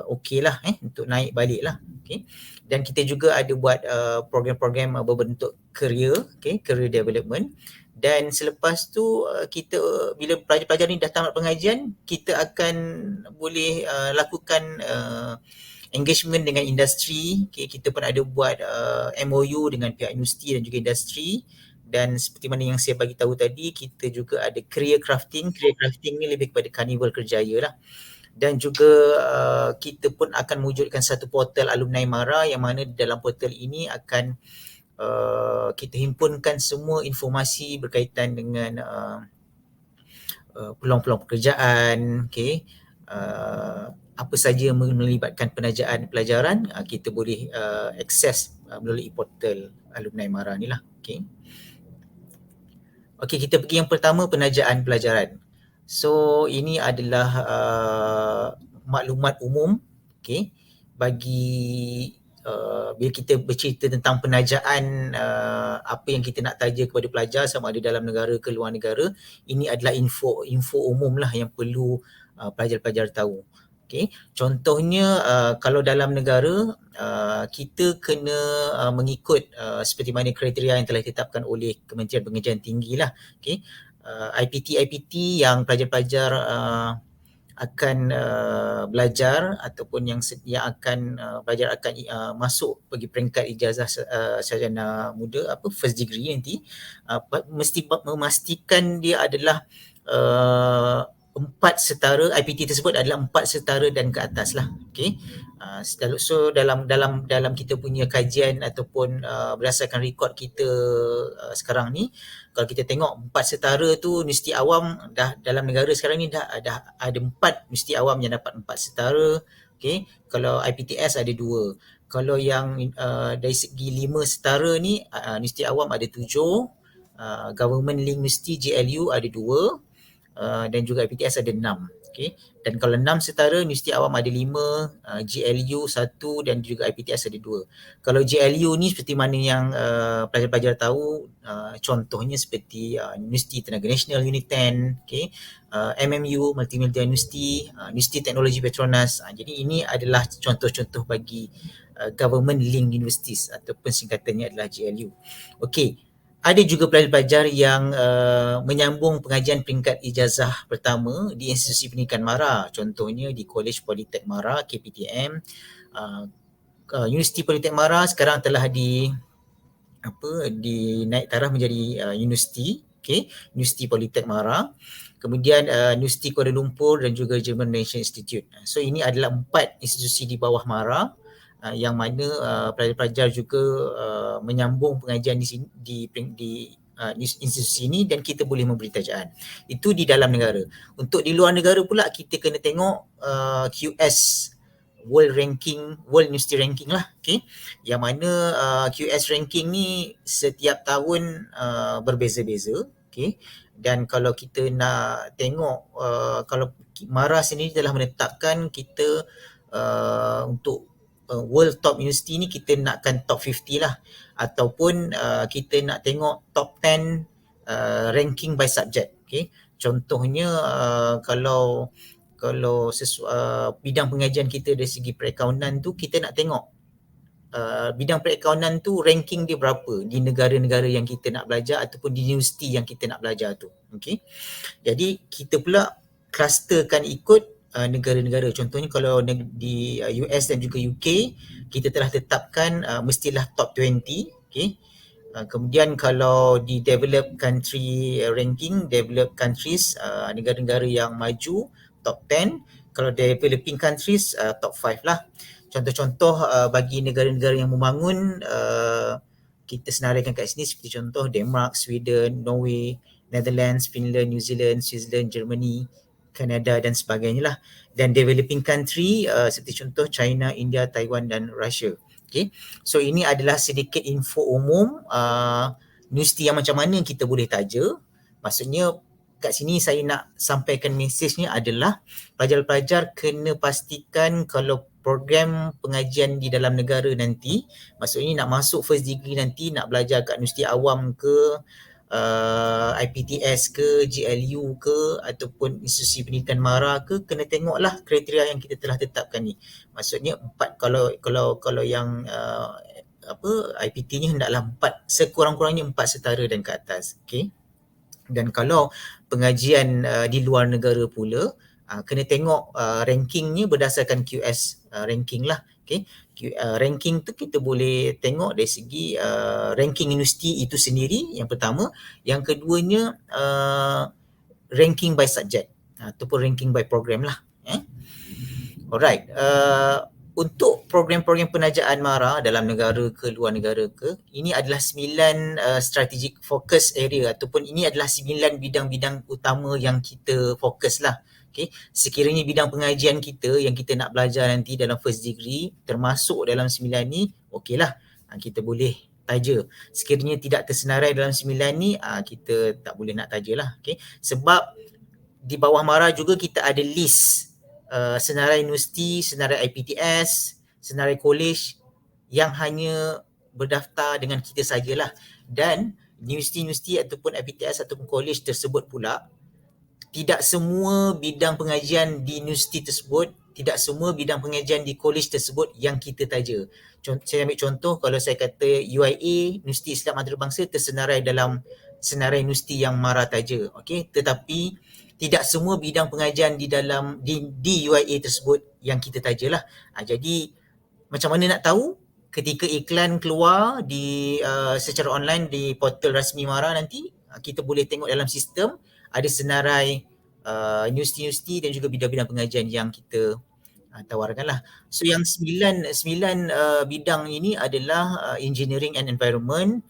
okey lah untuk naik balik lah. Okay. Dan kita juga ada buat program-program berbentuk career, career development. Dan selepas tu kita bila pelajar-pelajar ni dah tamat pengajian, kita akan boleh lakukan engagement dengan industri. Kita pun ada buat MOU dengan pihak universiti dan juga industri. Dan seperti mana yang saya bagi tahu tadi, kita juga ada career crafting. Career crafting ni lebih kepada Carnival Kerjaya lah. Dan juga kita pun akan mewujudkan satu portal Alumni Mara, yang mana dalam portal ini akan kita himpunkan semua informasi berkaitan dengan peluang-peluang pekerjaan, apa saja melibatkan penajaan pelajaran, kita boleh akses melalui portal Alumni Mara ni lah. Okey, kita pergi yang pertama, penajaan pelajaran. So ini adalah maklumat umum, bagi bila kita bercerita tentang penajaan, apa yang kita nak taja kepada pelajar sama ada dalam negara ke luar negara, ini adalah info umum lah yang perlu pelajar-pelajar tahu. Contohnya kalau dalam negara, kita kena mengikut seperti mana kriteria yang telah ditetapkan oleh Kementerian Pengajian Tinggi lah. IPT yang pelajar-pelajar akan belajar ataupun yang akan pelajar akan masuk bagi peringkat ijazah sarjana muda, first degree nanti, mesti memastikan dia adalah 4 setara, IPT tersebut adalah 4 setara dan ke atas lah. So dalam kita punya kajian ataupun berdasarkan rekod kita sekarang ni, kalau kita tengok 4 setara tu universiti awam dah dalam negara sekarang ni dah ada 4 universiti awam yang dapat 4 setara. Kalau IPTS ada 2. Kalau yang dari segi 5 setara ni, universiti awam ada 7, Government Link University GLU ada 2, dan juga IPTS ada 6. Dan kalau 6 setara, universiti awam ada 5, GLU 1 dan juga IPTS ada 2. Kalau GLU ni seperti mana yang pelajar-pelajar tahu, contohnya seperti Universiti Tenaga Nasional UNITEN, MMU Multimedia University, Universiti Teknologi Petronas. Jadi ini adalah contoh-contoh bagi Government Link Universities ataupun singkatannya adalah GLU. Ada juga pelajar-pelajar yang menyambung pengajian peringkat ijazah pertama di institusi pendidikan Mara. Contohnya di College Politek Mara, KPTM. Universiti Politek Mara sekarang telah dinaik taraf menjadi universiti, Universiti Politek Mara. Kemudian Universiti Kuala Lumpur dan juga German Malaysian Institute. So ini adalah 4 institusi di bawah Mara, yang mana pelajar-pelajar juga menyambung pengajian di institusi ini dan kita boleh memberi tajaan. Itu di dalam negara. Untuk di luar negara pula, kita kena tengok QS World University Ranking lah. Yang mana QS Ranking ni setiap tahun berbeza-beza. Dan kalau kita nak tengok, kalau Mara sendiri telah menetapkan kita untuk World Top University ni, kita nakkan top 50 lah, ataupun kita nak tengok top 10 ranking by subject. Contohnya kalau bidang pengajian kita dari segi perakaunan tu, kita nak tengok bidang perakaunan tu ranking dia berapa di negara-negara yang kita nak belajar ataupun di universiti yang kita nak belajar tu. Jadi kita pula clusterkan ikut negara-negara. Contohnya kalau di US dan juga UK, kita telah tetapkan mestilah top 20. Kemudian kalau di developed country ranking, developed countries, negara-negara yang maju, top 10. Kalau developing countries, top 5 lah. Contoh-contoh bagi negara-negara yang membangun, kita senaraikan kat sini seperti contoh Denmark, Sweden, Norway, Netherlands, Finland, New Zealand, Switzerland, Germany, Kanada dan sebagainya lah. Dan developing country seperti contoh China, India, Taiwan dan Russia. So ini adalah sedikit info umum universiti yang macam mana kita boleh taja. Maksudnya kat sini saya nak sampaikan mesejnya adalah pelajar-pelajar kena pastikan kalau program pengajian di dalam negara nanti, maksudnya nak masuk first degree nanti, nak belajar kat universiti awam ke, IPTS ke, GLU ke, ataupun institusi pendidikan MARA ke, kena tengoklah kriteria yang kita telah tetapkan ni. Maksudnya 4, kalau yang IPT-nya hendaklah 4, sekurang-kurangnya 4 setara dan ke atas. Okay. Dan kalau pengajian di luar negara pula, kena tengok rankingnya berdasarkan QS ranking lah. Okay. Ranking tu kita boleh tengok dari segi ranking universiti itu sendiri, yang pertama. Yang keduanya ranking by subject ataupun ranking by program lah. Alright. Untuk program-program penajaan MARA dalam negara ke luar negara ke, ini adalah 9 strategic focus area ataupun ini adalah 9 bidang-bidang utama yang kita fokus lah. Okay. Sekiranya bidang pengajian kita yang kita nak belajar nanti dalam first degree termasuk dalam 9 ni, okey lah, kita boleh taja. Sekiranya tidak tersenarai dalam 9 ni, kita tak boleh nak taja lah. Okay. Sebab di bawah MARA juga kita ada list senarai universiti, senarai IPTS, senarai college yang hanya berdaftar dengan kita sajalah. Dan universiti-universiti ataupun IPTS ataupun college tersebut pula, tidak semua bidang pengajian di universiti tersebut, tidak semua bidang pengajian di college tersebut yang kita taja. Saya ambil contoh, kalau saya kata UIA, Universiti Islam Antarabangsa, tersenarai dalam senarai universiti yang MARA taja. Okay? Tetapi tidak semua bidang pengajian di dalam di UIA tersebut yang kita tajalah. Jadi macam mana nak tahu? Ketika iklan keluar di secara online di portal rasmi MARA nanti, kita boleh tengok dalam sistem ada senarai universiti-universiti dan juga bidang-bidang pengajian yang kita tawarkan lah. So yang 9 bidang ini adalah engineering and environment,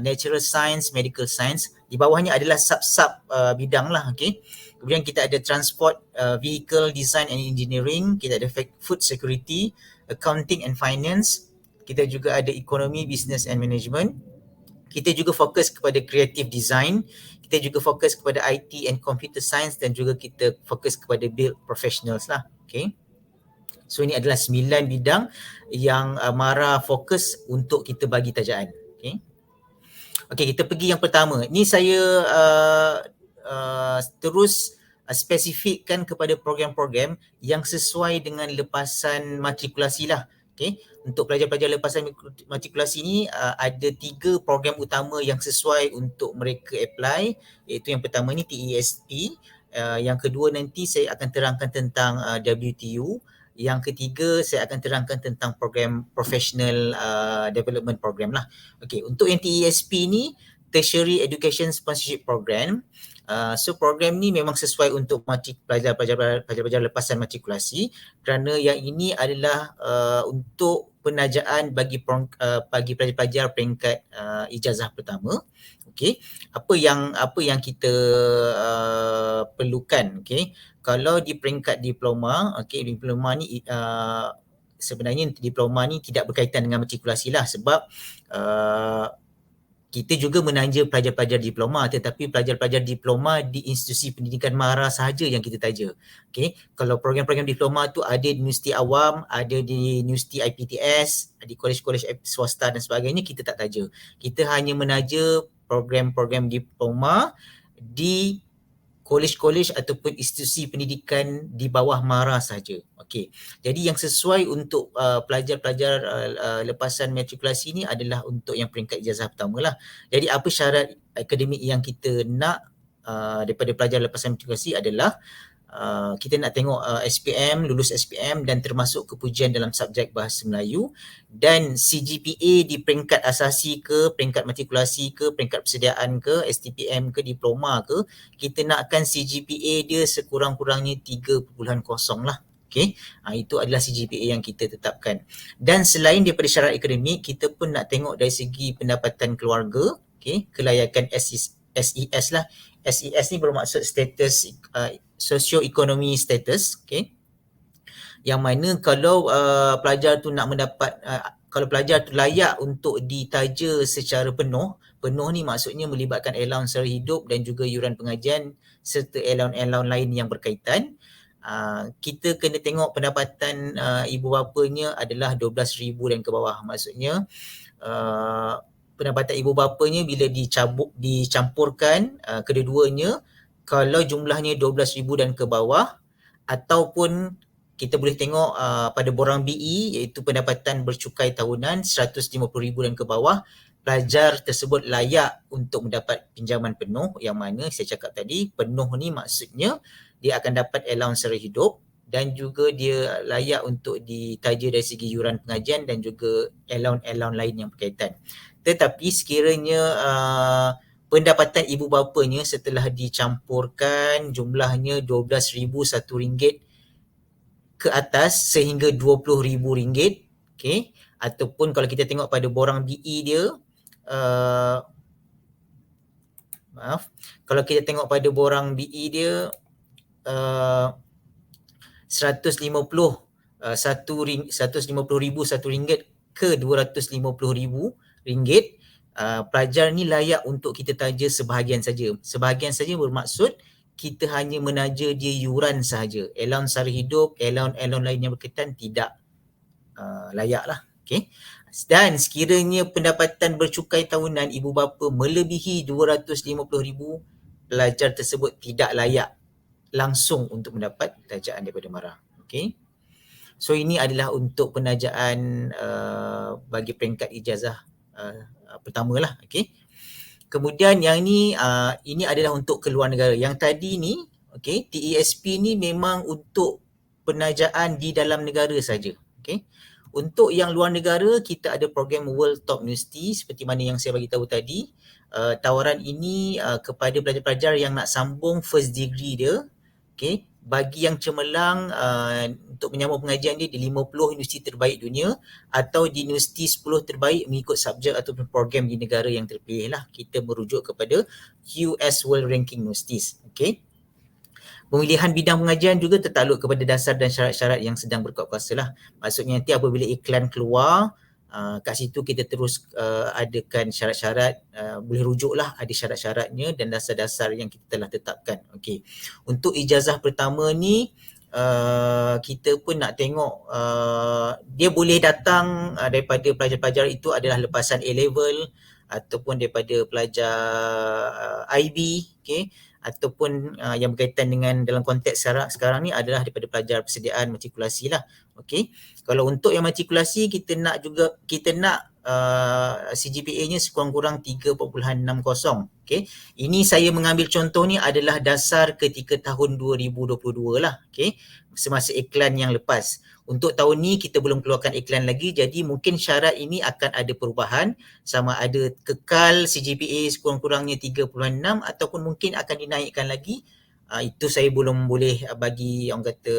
natural science, medical science. Di bawahnya adalah sub-sub bidang lah. Okay. Kemudian kita ada transport, vehicle design and engineering, kita ada food security, accounting and finance, kita juga ada economy, business and management. Kita juga fokus kepada creative design, kita juga fokus kepada IT and computer science, dan juga kita fokus kepada build professionals lah. Okay. So ini adalah 9 bidang yang MARA fokus untuk kita bagi tajaan. Okay. Okay, kita pergi yang pertama. Ini saya terus spesifikkan kepada program-program yang sesuai dengan lepasan matrikulasi lah. Okay. Untuk pelajar-pelajar lepasan matrikulasi ni ada 3 program utama yang sesuai untuk mereka apply, iaitu yang pertama ni TESP, yang kedua nanti saya akan terangkan tentang WTU, yang ketiga saya akan terangkan tentang program professional development program lah. Okay, untuk yang TESP ni Tertiary Education Sponsorship Program. So program ni memang sesuai untuk pelajar-pelajar lepasan matrikulasi, kerana yang ini adalah untuk penajaan bagi pelajar-pelajar peringkat ijazah pertama. Okey, apa yang kita perlukan, okey. Kalau di peringkat diploma, okey, diploma ni sebenarnya diploma ni tidak berkaitan dengan matrikulasi lah, sebab kita juga menanja pelajar-pelajar diploma, tetapi pelajar-pelajar diploma di institusi pendidikan MARA sahaja yang kita taja. Okay. Kalau program-program diploma tu ada di universiti awam, ada di universiti IPTS, di kolej-kolej swasta dan sebagainya, kita tak taja. Kita hanya menaja program-program diploma di kolej-kolej ataupun institusi pendidikan di bawah MARA sahaja. Okey. Jadi yang sesuai untuk pelajar-pelajar lepasan matrikulasi ni adalah untuk yang peringkat ijazah pertama lah. Jadi apa syarat akademik yang kita nak daripada pelajar lepasan matrikulasi adalah kita nak tengok SPM, lulus SPM dan termasuk kepujian dalam subjek Bahasa Melayu, dan CGPA di peringkat asasi ke, peringkat matrikulasi ke, peringkat persediaan ke, STPM ke, diploma ke, kita nakkan CGPA dia sekurang-kurangnya 3.0 lah. Okay. Itu adalah CGPA yang kita tetapkan. Dan selain daripada syarat akademik, kita pun nak tengok dari segi pendapatan keluarga, okay, kelayakan SES lah. SES ni bermaksud status socio-ekonomi status, okay. Yang mana kalau pelajar tu nak mendapat, kalau pelajar tu layak untuk ditaja secara penuh ni maksudnya melibatkan allowance sara hidup dan juga yuran pengajian serta allowance lain yang berkaitan, kita kena tengok pendapatan ibu bapanya adalah 12,000 dan ke bawah. Maksudnya pendapatan ibu bapanya bila dicampurkan kedua-duanya, kalau jumlahnya 12,000 dan ke bawah, ataupun kita boleh tengok pada borang BE iaitu pendapatan bercukai tahunan 150,000 dan ke bawah, pelajar tersebut layak untuk mendapat pinjaman penuh, yang mana saya cakap tadi penuh ni maksudnya dia akan dapat allowance sara hidup dan juga dia layak untuk ditaja dari segi yuran pengajian dan juga allowance lain yang berkaitan. Tetapi sekiranya pendapatan ibu bapanya setelah dicampurkan jumlahnya RM12,001 ke atas sehingga RM20,000, okay, ataupun kalau kita tengok pada borang BE dia, kalau kita tengok pada borang BE dia 150,000 RM1 ke RM250,000, pelajar ni layak untuk kita taja sebahagian saja. Sebahagian saja bermaksud kita hanya menaja dia yuran sahaja. Allowance sara hidup, allowance lain yang berkaitan tidak layak lah. Okay. Dan sekiranya pendapatan bercukai tahunan ibu bapa melebihi RM250,000, pelajar tersebut tidak layak langsung untuk mendapat tajaan daripada MARA. Okay. So ini adalah untuk penajaan bagi peringkat ijazah pertama lah. Okay. Kemudian yang ini adalah untuk keluar negara. Yang tadi ni, okay, TESP ni memang untuk penajaan di dalam negara saja. Okay. Untuk yang luar negara, kita ada program World Top University seperti mana yang saya bagi tahu tadi. Tawaran ini kepada pelajar-pelajar yang nak sambung first degree dia, okay, bagi yang cemerlang untuk menyambung pengajian dia di 50 universiti terbaik dunia atau di universiti 10 terbaik mengikut subjek ataupun program di negara yang terpilih lah. Kita merujuk kepada QS World Ranking Universities. Okay. Pemilihan bidang pengajian juga tertakluk kepada dasar dan syarat-syarat yang sedang berkuat kuasa lah. Maksudnya nanti apabila iklan keluar, kat situ kita terus adakan syarat-syarat, boleh rujuk lah ada syarat-syaratnya dan dasar-dasar yang kita telah tetapkan. Okay. Untuk ijazah pertama ni, kita pun nak tengok dia boleh datang daripada pelajar-pelajar itu adalah lepasan A-level ataupun daripada pelajar IB, okay, ataupun yang berkaitan dengan dalam konteks sekarang ni adalah daripada pelajar persediaan matrikulasi lah. Okay. Kalau untuk yang matrikulasi kita nak CGPA-nya sekurang-kurang 3.60. Okay. Ini saya mengambil contoh ni adalah dasar ketika tahun 2022 lah. Okay. Semasa iklan yang lepas. Untuk tahun ni kita belum keluarkan iklan lagi, jadi mungkin syarat ini akan ada perubahan, sama ada kekal CGPA sekurang-kurangnya 3.6 ataupun mungkin akan dinaikkan lagi. Itu saya belum boleh bagi orang kata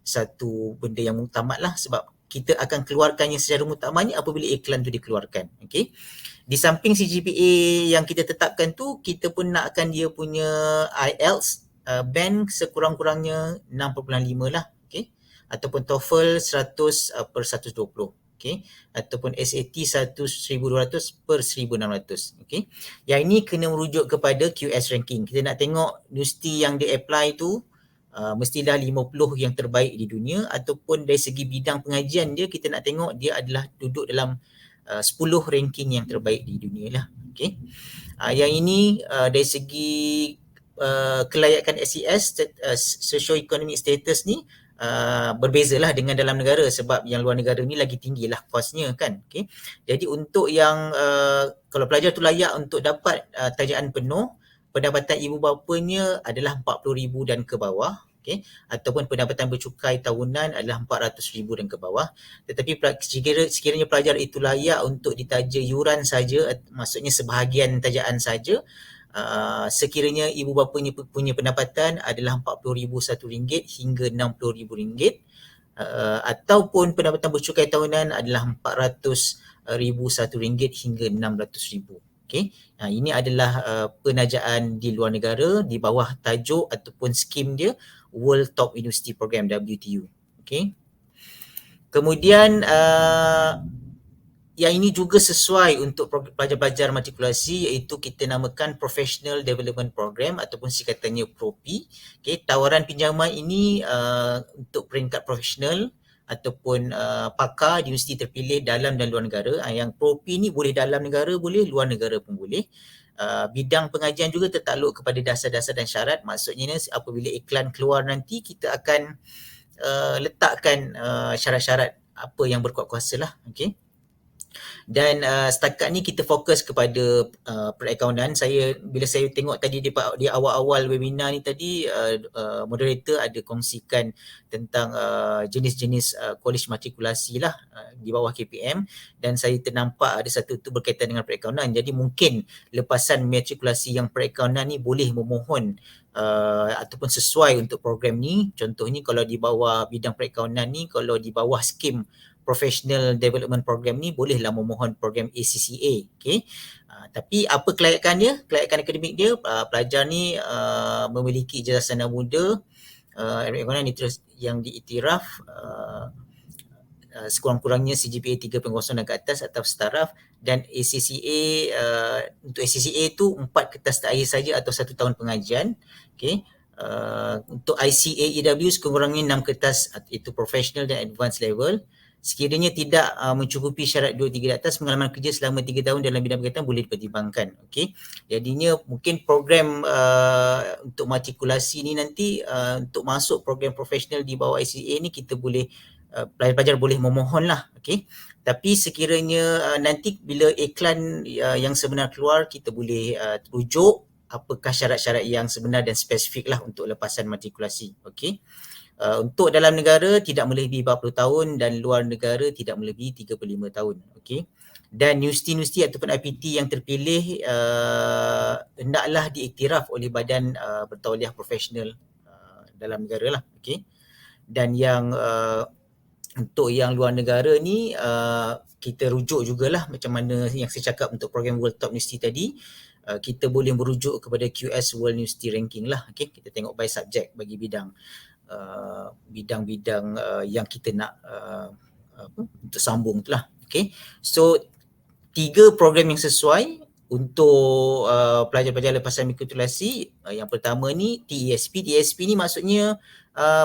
satu benda yang muktamad lah, sebab kita akan keluarkannya secara muktamadnya apabila iklan tu dikeluarkan. Okay. Di samping CGPA yang kita tetapkan tu, kita pun nakkan dia punya IELTS band sekurang-kurangnya 6.5 lah. Okay. Ataupun TOEFL 100/120. Okay. Ataupun SAT 1,200/1,600. Okay. Yang ini kena merujuk kepada QS ranking. Kita nak tengok universiti yang dia apply tu mestilah 50 yang terbaik di dunia, ataupun dari segi bidang pengajian dia kita nak tengok dia adalah duduk dalam 10 ranking yang terbaik di dunia lah. Okay. Yang ini dari segi kelayakan SES, socio-economic status ni berbezalah dengan dalam negara, sebab yang luar negara ni lagi tinggilah kosnya kan. Okay. Jadi untuk yang kalau pelajar tu layak untuk dapat tajaan penuh, pendapatan ibu bapanya adalah 40,000 dan ke bawah, okay, ataupun pendapatan bercukai tahunan adalah 400,000 dan ke bawah. Tetapi sekiranya pelajar itu layak untuk ditaja yuran saja, maksudnya sebahagian tajaan saja, sekiranya ibu bapanya punya pendapatan adalah RM40,001 hingga RM60,000, ataupun pendapatan bercukai tahunan adalah RM400,001 hingga RM600,000. Okay. Ini adalah penajaan di luar negara di bawah tajuk ataupun skim dia World Top University Program, WTU. Okay. Kemudian yang ini juga sesuai untuk pelajar-pelajar matrikulasi, iaitu kita namakan Professional Development Program ataupun singkatannya PROPI. Okay. Tawaran pinjaman ini untuk peringkat profesional ataupun pakar di universiti terpilih dalam dan luar negara. Yang Pro-P ni boleh dalam negara boleh, luar negara pun boleh. Bidang pengajian juga tertakluk kepada dasar-dasar dan syarat. Maksudnya apabila iklan keluar nanti kita akan letakkan syarat-syarat apa yang berkuat kuasa lah. Okay. Dan setakat ni kita fokus kepada perakaunan. Bila saya tengok tadi di awal-awal webinar ni tadi, moderator ada kongsikan tentang jenis-jenis college matrikulasi lah di bawah KPM, dan saya ternampak ada satu tu berkaitan dengan perakaunan. Jadi mungkin lepasan matrikulasi yang perakaunan ni boleh memohon ataupun sesuai untuk program ni. Contohnya kalau di bawah bidang perakaunan ni, kalau di bawah skim Professional Development Program ni bolehlah memohon program ACCA. Okay. Tapi apa kelayakan dia? Kelayakan akademik dia, pelajar ni memiliki ijazah sarjana muda yang diiktiraf, sekurang-kurangnya CGPA 3.0 dan ke atas atau setaraf, dan ACCA, untuk ACCA tu 4 kertas terakhir saja atau 1 tahun pengajian. Okay. Untuk ICAEW sekurang-kurangnya 6 kertas, itu professional dan advanced level. Sekiranya tidak mencukupi syarat 2-3 di atas, pengalaman kerja selama 3 tahun dalam bidang berkaitan boleh dipertimbangkan. Okay. Jadinya mungkin program untuk matrikulasi ni nanti untuk masuk program profesional di bawah ICA ni kita boleh, pelajar-pelajar boleh memohon lah. Okay. Tapi sekiranya nanti bila iklan yang sebenar keluar, kita boleh rujuk apakah syarat-syarat yang sebenar dan spesifik lah untuk lepasan matrikulasi. Okay. Untuk dalam negara tidak melebihi 40 tahun dan luar negara tidak melebihi 35 tahun. Okay. Dan universiti-universiti ataupun IPT yang terpilih hendaklah diiktiraf oleh badan bertauliah profesional dalam negara lah. Okay. Dan yang untuk yang luar negara ni kita rujuk jugalah macam mana yang saya cakap untuk program World Top University tadi. Kita boleh merujuk kepada QS World University Ranking lah. Okay. Kita tengok by subject bagi bidang. Bidang-bidang yang kita nak untuk sambung tu lah. Okay. So 3 program yang sesuai untuk pelajar-pelajar lepasan matrikulasi. Yang pertama ni TESP. TESP ni maksudnya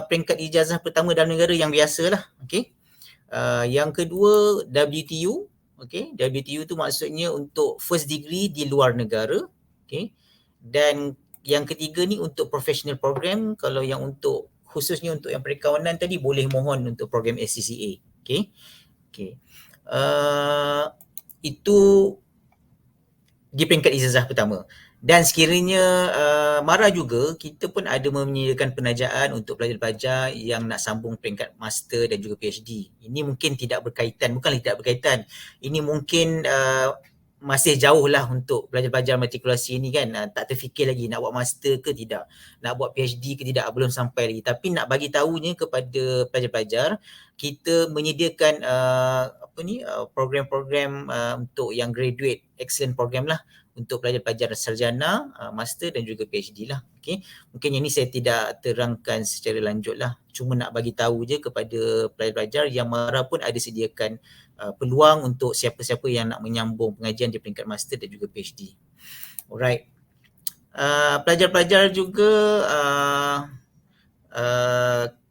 peringkat ijazah pertama dalam negara yang biasa lah. Okay. Yang kedua WTU. Okay. WTU tu maksudnya untuk first degree di luar negara. Okay. Dan yang ketiga ni untuk professional program. Kalau yang untuk khususnya untuk yang perikawanan tadi boleh mohon untuk program SCCA. Okay. Okay. Itu di peringkat ijazah pertama. Dan sekiranya mara juga, kita pun ada menyediakan penajaan untuk pelajar-pelajar yang nak sambung peringkat master dan juga PhD. Ini mungkin tidak berkaitan, bukanlah tidak berkaitan. Ini mungkin masih jauh lah untuk pelajar-pelajar matrikulasi ni kan, tak terfikir lagi nak buat master ke tidak, nak buat PhD ke tidak, belum sampai lagi. Tapi nak bagi tahunya kepada pelajar-pelajar, kita menyediakan program-program untuk yang graduate excellent program lah untuk pelajar-pelajar sarjana, master dan juga PhD lah. Okay. Mungkin yang ni saya tidak terangkan secara lanjut lah. Cuma nak bagi tahu je kepada pelajar-pelajar yang MARA pun ada sediakan peluang untuk siapa-siapa yang nak menyambung pengajian di peringkat master dan juga PhD. Alright. Pelajar-pelajar juga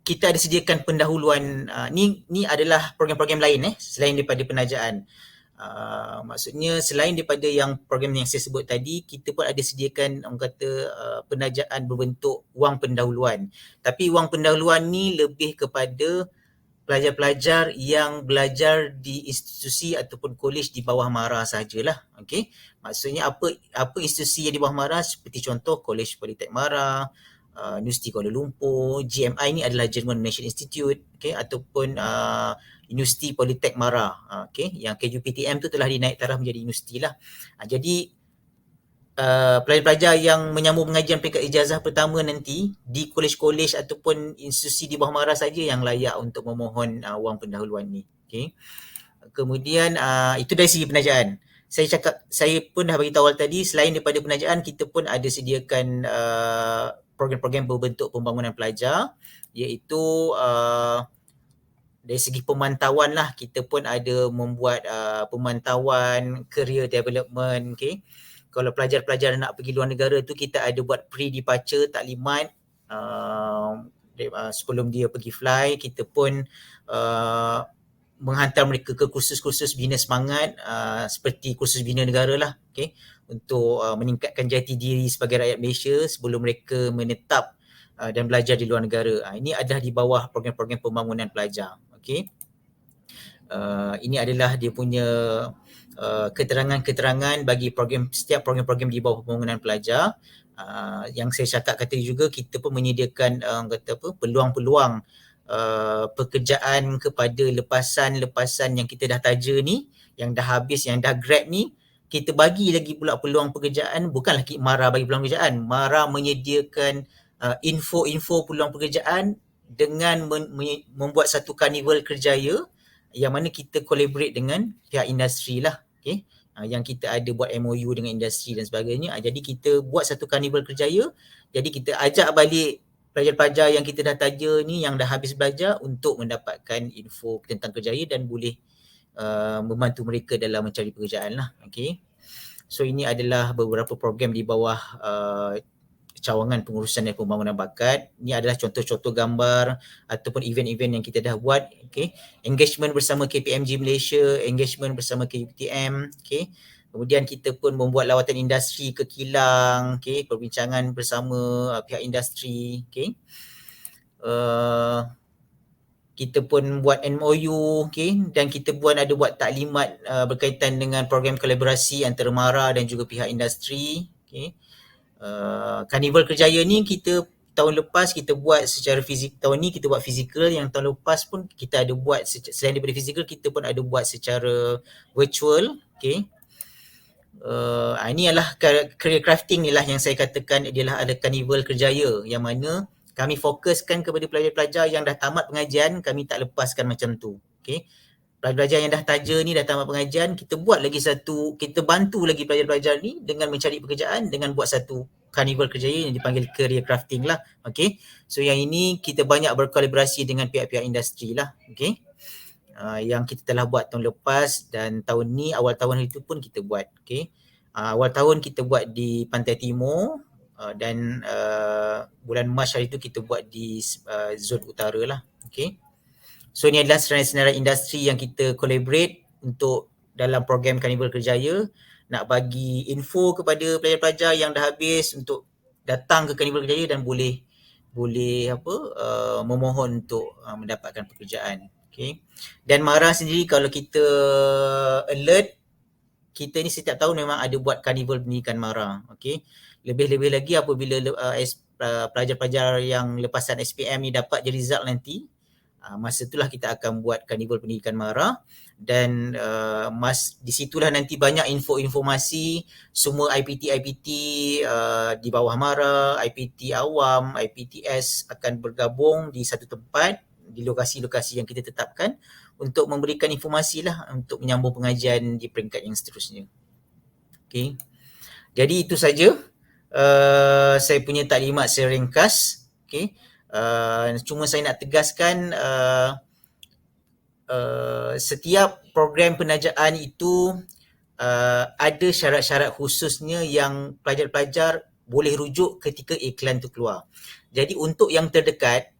kita ada sediakan pendahuluan. Ni adalah program-program lain selain daripada penajaan. Maksudnya selain daripada yang program yang saya sebut tadi, kita pun ada sediakan orang kata penajaan berbentuk wang pendahuluan. Tapi wang pendahuluan ni lebih kepada pelajar-pelajar yang belajar di institusi ataupun kolej di bawah MARA sahajalah. Okay. Maksudnya apa institusi yang di bawah MARA, seperti contoh Kolej Politek MARA, Universiti Kuala Lumpur, GMI ni adalah German National Institute, okay, ataupun Universiti Politek MARA, okay, yang KUPTM tu telah dinaik taraf menjadi universiti lah. Jadi pelajar-pelajar yang menyambung pengajian peringkat ijazah pertama nanti di kolej-kolej ataupun institusi di bawah MARA saja yang layak untuk memohon wang pendahuluan ni. Okay. Kemudian itu dari segi penajaan. Saya pun dah beritahu awal tadi, selain daripada penajaan, kita pun ada sediakan program-program berbentuk pembangunan pelajar, iaitu dari segi pemantauan lah, kita pun ada membuat pemantauan career development. Okay. Kalau pelajar-pelajar nak pergi luar negara tu, kita ada buat pre-departure taklimat sebelum dia pergi fly, kita pun menghantar mereka ke kursus-kursus bina semangat seperti kursus bina negara lah, okay, untuk meningkatkan jati diri sebagai rakyat Malaysia sebelum mereka menetap dan belajar di luar negara. Ini adalah di bawah program-program pembangunan pelajar. Okay. Ini adalah dia punya keterangan-keterangan bagi setiap program-program di bawah pembangunan pelajar. Yang saya cakap kata juga, kita pun menyediakan peluang-peluang pekerjaan kepada lepasan-lepasan yang kita dah taja ni, yang dah habis, yang dah grad ni. Kita bagi lagi pula peluang pekerjaan, bukanlah MARA bagi peluang pekerjaan. MARA menyediakan info-info peluang pekerjaan dengan membuat satu karnival kerjaya yang mana kita collaborate dengan pihak industri lah, okay? Yang kita ada buat MOU dengan industri dan sebagainya. Jadi kita buat satu karnival kerjaya, jadi kita ajak balik pelajar-pelajar yang kita dah taja ni, yang dah habis belajar, untuk mendapatkan info tentang kerjaya dan boleh membantu mereka dalam mencari pekerjaan lah, okay? So ini adalah beberapa program di bawah cawangan pengurusan dan pembangunan bakat. Ini adalah contoh-contoh gambar ataupun event-event yang kita dah buat, okay? Engagement bersama KPMG Malaysia, engagement bersama KUPTM, okay? Kemudian kita pun membuat lawatan industri ke kilang, okay? Perbincangan bersama pihak industri, okay? Kita pun buat MOU, okay? Dan kita pun ada buat taklimat berkaitan dengan program kolaborasi antara MARA dan juga pihak industri, okay? Karnival kerjaya ni kita tahun lepas kita buat secara fizik, tahun ni kita buat fizikal, yang tahun lepas pun kita ada buat selain daripada fizikal, kita pun ada buat secara virtual, okay? Ini adalah career crafting ni lah yang saya katakan adalah ada karnival kerjaya, yang mana kami fokuskan kepada pelajar-pelajar yang dah tamat pengajian, kami tak lepaskan macam tu, okay? Pelajar-pelajar yang dah taja ni, dah tamat pengajian, kita buat lagi satu, kita bantu lagi pelajar-pelajar ni dengan mencari pekerjaan dengan buat satu karnival kerjaya yang dipanggil career crafting lah, okay? So yang ini kita banyak berkolaborasi dengan pihak-pihak industri lah, okay? Yang kita telah buat tahun lepas, dan tahun ni, awal tahun itu pun kita buat, okay? Awal tahun kita buat di Pantai Timur, dan bulan Mac hari tu kita buat di zon utara lah, okay? So ini adalah senarai-senarai industri yang kita collaborate untuk dalam program Karnival Kerjaya, nak bagi info kepada pelajar-pelajar yang dah habis untuk datang ke Karnival Kerjaya dan boleh memohon untuk mendapatkan pekerjaan, okay? Dan MARA sendiri, kalau kita alert, kita ni setiap tahun memang ada buat Karnival Pendidikan MARA, okay? Lebih-lebih lagi apabila pelajar-pelajar yang lepasan SPM ni dapat je result nanti, masa itulah kita akan buat Karnival Pendidikan MARA, dan di situlah nanti banyak info-informasi semua IPT di bawah MARA, IPT awam, IPTS akan bergabung di satu tempat di lokasi-lokasi yang kita tetapkan untuk memberikan informasi lah untuk menyambung pengajian di peringkat yang seterusnya. Okay. Jadi itu saja saya punya taklimat secara ringkas. Okay. Cuma saya nak tegaskan setiap program penajaan itu ada syarat-syarat khususnya yang pelajar-pelajar boleh rujuk ketika iklan tu keluar. Jadi untuk yang terdekat,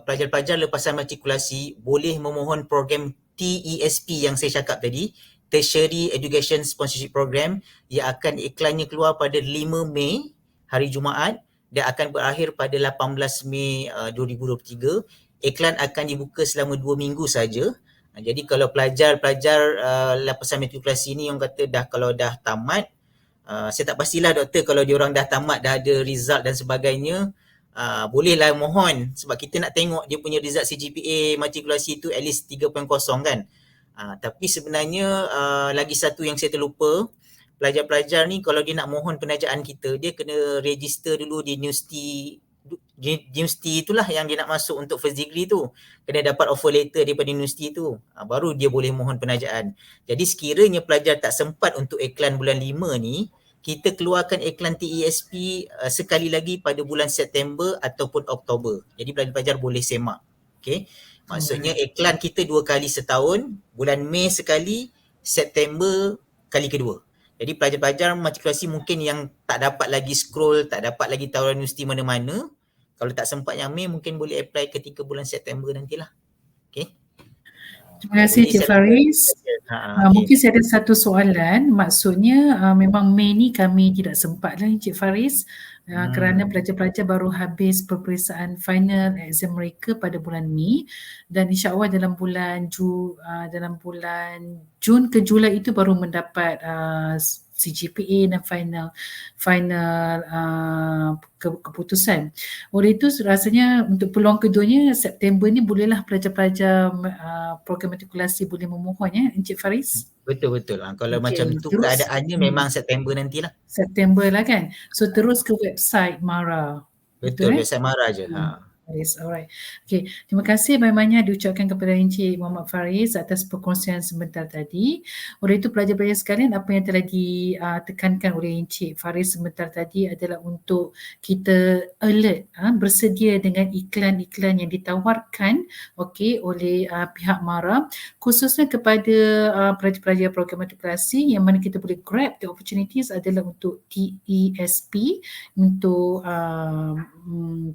pelajar-pelajar lepasan matrikulasi boleh memohon program TESP yang saya cakap tadi, Tertiary Education Sponsorship Program, yang akan iklannya keluar pada 5 Mei hari Jumaat dan akan berakhir pada 18 Mei 2023. Iklan akan dibuka selama 2 minggu saja. Jadi kalau pelajar-pelajar lepasan matrikulasi ni yang kata kalau dah tamat, saya tak pastilah doktor, kalau diorang dah tamat, dah ada result dan sebagainya, bolehlah mohon, sebab kita nak tengok dia punya result CGPA matrikulasi tu at least 3.0 kan. Tapi sebenarnya lagi satu yang saya terlupa, pelajar-pelajar ni kalau dia nak mohon penajaan kita, dia kena register dulu di universiti itulah yang dia nak masuk untuk first degree tu. Kena dapat offer letter daripada universiti tu. Baru dia boleh mohon penajaan. Jadi sekiranya pelajar tak sempat untuk iklan bulan 5 ni, kita keluarkan iklan TESP sekali lagi pada bulan September ataupun Oktober. Jadi pelajar-pelajar boleh semak. Okay. Maksudnya iklan kita 2 kali setahun, bulan Mei sekali, September kali kedua. Jadi pelajar-pelajar matrikulasi mungkin yang tak dapat lagi scroll, tak dapat lagi tawaran universiti mana-mana, Kalau tak sempat yang Mei, mungkin boleh apply ketika bulan September nantilah. Okay. Terima kasih Cik Faris. Okay. Mungkin saya ada satu soalan, maksudnya memang Mei ni kami tidak sempat lah Encik Faris kerana pelajar-pelajar baru habis peperiksaan final exam mereka pada bulan Mei, dan insya-Allah dalam bulan Jun ke Julai itu baru mendapat CGPA dan final keputusan. Oleh itu rasanya untuk peluang keduanya September ni bolehlah pelajar-pelajar program matrikulasi boleh memohon ya Encik Faris. Betul. Kalau macam tu terus, keadaannya memang September nantilah. September lah kan. So terus ke website MARA. Betul, website MARA je. Faris, alright. Okay, terima kasih banyak-banyak diucapkan kepada Encik Muhammad Faris atas perkongsian sebentar tadi. Oleh itu pelajar-pelajar sekalian, apa yang telah ditekankan oleh Encik Faris sebentar tadi adalah untuk kita alert, bersedia dengan iklan-iklan yang ditawarkan oleh pihak MARA, khususnya kepada pelajar-pelajar program matrikulasi yang mana kita boleh grab the opportunities adalah untuk TESP, untuk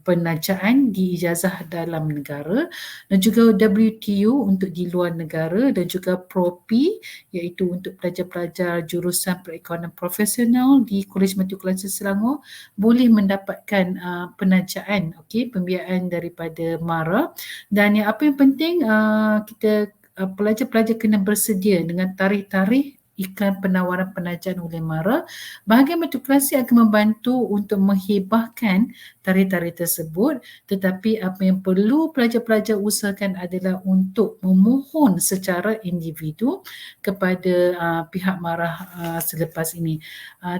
penajaan di ijazah dalam negara, dan juga WTU untuk di luar negara, dan juga PROPI iaitu untuk pelajar-pelajar jurusan perekonomian profesional di Kolej Matrikulasi Selangor boleh mendapatkan penajaan, pembiayaan daripada MARA. Dan yang apa yang penting kita pelajar-pelajar kena bersedia dengan tarikh-tarikh iklan penawaran penajaan oleh MARA. Bahagian matrikulasi akan membantu untuk menghibahkan tarikh-tarikh tersebut, tetapi apa yang perlu pelajar-pelajar usahakan adalah untuk memohon secara individu kepada pihak MARA selepas ini.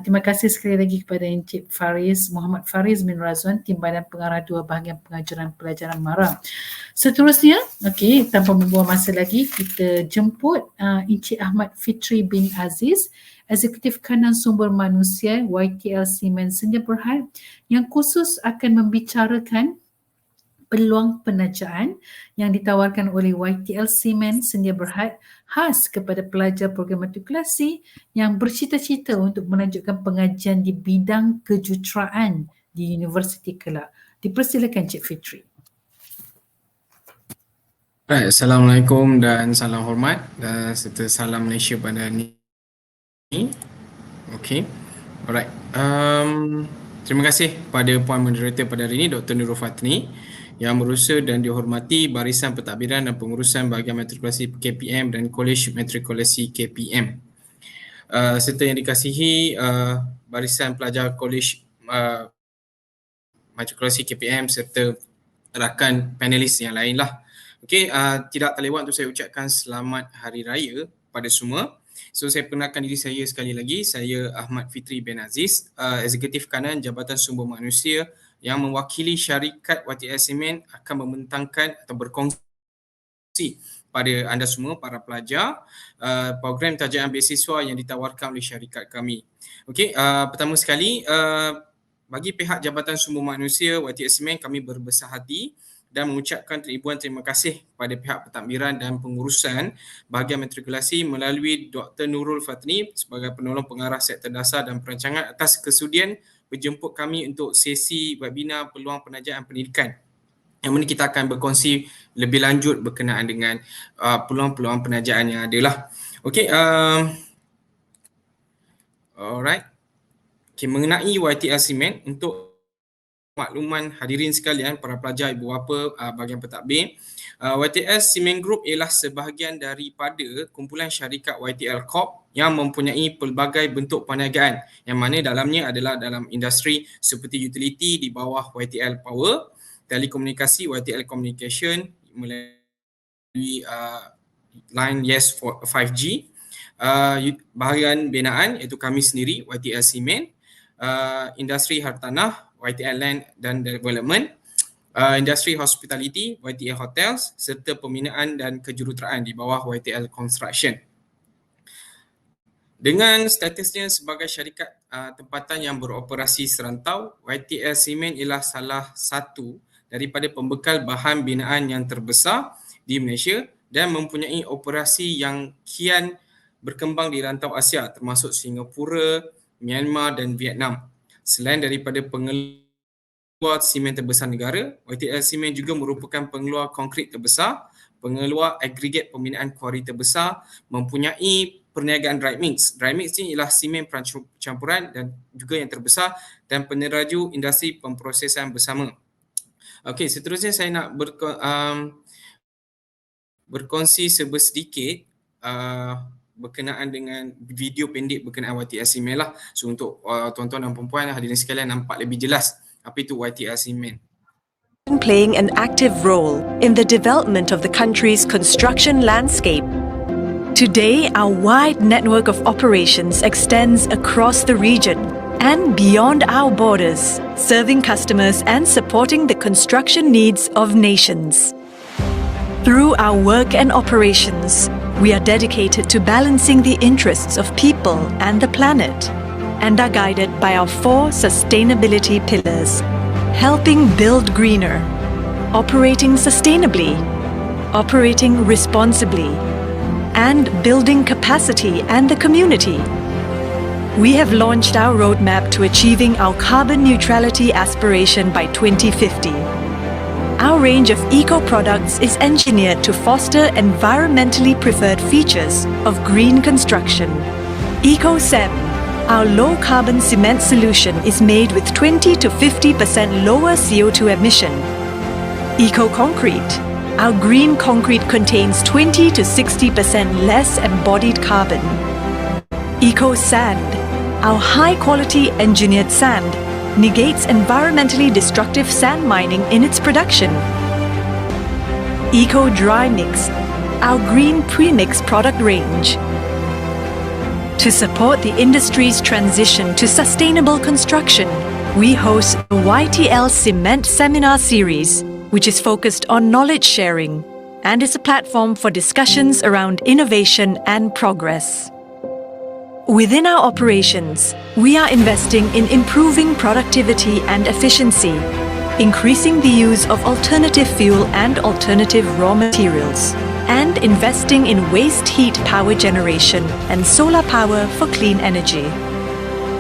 Terima kasih sekali lagi kepada Encik Faris, Muhammad Faris bin Razwan, Timbalan Pengarah 2 Bahagian Pengajaran Pelajaran MARA. Seterusnya, tanpa membuang masa lagi, kita jemput Encik Ahmad Fitri bin Aziz, Eksekutif Kanan Sumber Manusia YTL Simen Sedia Berhad, yang khusus akan membicarakan peluang penajaan yang ditawarkan oleh YTL Simen Sedia Berhad khas kepada pelajar program matrikulasi yang bercita-cita untuk melanjutkan pengajian di bidang kejuruteraan di Universiti Kelab. Dipersilakan Cik Fitri. Baik, Assalamualaikum dan salam hormat dan serta salam Malaysia pada ni. Okey. Alright. Terima kasih pada Puan Moderator pada hari ini, Dr. Nurul Fatni, yang berusaha dan dihormati Barisan Pentadbiran dan Pengurusan Bahagian Matrikulasi KPM dan Kolej Matrikulasi KPM. Serta yang dikasihi Barisan Pelajar Kolej Matrikulasi KPM serta rakan panelis yang lain lah. Okey, tidak terlewat untuk saya ucapkan selamat Hari Raya pada semua. So saya perkenalkan diri saya sekali lagi. Saya Ahmad Fitri bin Aziz, Eksekutif Kanan Jabatan Sumber Manusia yang mewakili syarikat YTL Simen akan membentangkan atau berkongsi pada anda semua para pelajar program tajaan beasiswa yang ditawarkan oleh syarikat kami. Okey, pertama sekali bagi pihak Jabatan Sumber Manusia YTL Simen, kami berbesar hati dan mengucapkan ribuan terima kasih kepada pihak pentadbiran dan pengurusan bahagian matrikulasi melalui Dr. Nurul Fatni sebagai penolong pengarah sektor dasar dan perancangan atas kesudian berjemput kami untuk sesi webinar peluang penajaan pendidikan, yang mana kita akan berkongsi lebih lanjut berkenaan dengan peluang-peluang penajaan yang ada lah. Okey, alright. Okay, mengenai YTL Simen, untuk makluman hadirin sekalian, para pelajar, ibu bapa, bahagian pentadbir, YTL Simen Group ialah sebahagian daripada kumpulan syarikat YTL Corp yang mempunyai pelbagai bentuk perniagaan, yang mana dalamnya adalah dalam industri seperti utility di bawah YTL Power, telekomunikasi YTL Communication melalui line Yes 5G, bahagian binaan iaitu kami sendiri YTL Simen, industri hartanah YTL Land dan Development, industri hospitality YTL Hotels, serta pembinaan dan kejuruteraan di bawah YTL Construction. Dengan statusnya sebagai syarikat tempatan yang beroperasi serantau, YTL Simen ialah salah satu daripada pembekal bahan binaan yang terbesar di Malaysia dan mempunyai operasi yang kian berkembang di rantau Asia termasuk Singapura, Myanmar dan Vietnam. Selain daripada pengeluar simen terbesar negara. YTL Simen juga merupakan pengeluar konkrit terbesar, pengeluar agregat pembinaan kuari terbesar, mempunyai perniagaan dry mix. Dry mix ni ialah simen campuran dan juga yang terbesar dan peneraju industri pemprosesan bersama. Okey, seterusnya saya nak berkongsi sedikit berkenaan dengan video pendek berkenaan YTL Simen lah. So untuk tuan-tuan dan puan-puan hadirin sekalian nampak lebih jelas apa itu YTL Simen. Playing an active role in the development of the country's construction landscape. Today, our wide network of operations extends across the region and beyond our borders, serving customers and supporting the construction needs of nations. Through our work and operations, we are dedicated to balancing the interests of people and the planet, and are guided by our 4 sustainability pillars: helping build greener, operating sustainably, operating responsibly, and building capacity and the community. We have launched our roadmap to achieving our carbon neutrality aspiration by 2050. Our range of eco-products is engineered to foster environmentally preferred features of green construction. EcoCem, our low-carbon cement solution, is made with 20 to 50% lower CO2 emission. EcoConcrete, our green concrete contains 20 to 60% less embodied carbon. EcoSand, our high-quality engineered sand, negates environmentally destructive sand mining in its production. Eco Dry Mix, our green premix product range. To support the industry's transition to sustainable construction, we host the YTL Cement Seminar Series, which is focused on knowledge sharing and is a platform for discussions around innovation and progress. Within our operations, we are investing in improving productivity and efficiency, increasing the use of alternative fuel and alternative raw materials, and investing in waste heat power generation and solar power for clean energy.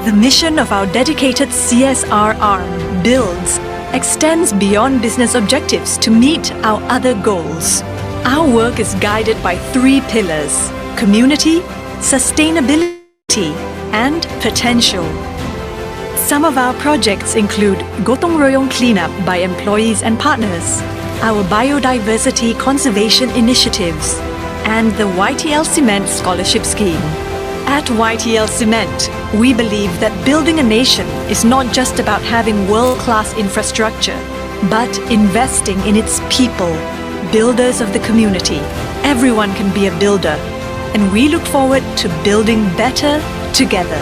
The mission of our dedicated CSR arm, Builds, extends beyond business objectives to meet our other goals. Our work is guided by 3 pillars: community, sustainability, and potential. Some of our projects include Gotong Royong Cleanup by employees and partners, our biodiversity conservation initiatives, and the YTL Cement Scholarship Scheme. At YTL Cement, we believe that building a nation is not just about having world-class infrastructure, but investing in its people, builders of the community. Everyone can be a builder, and we look forward to building better together.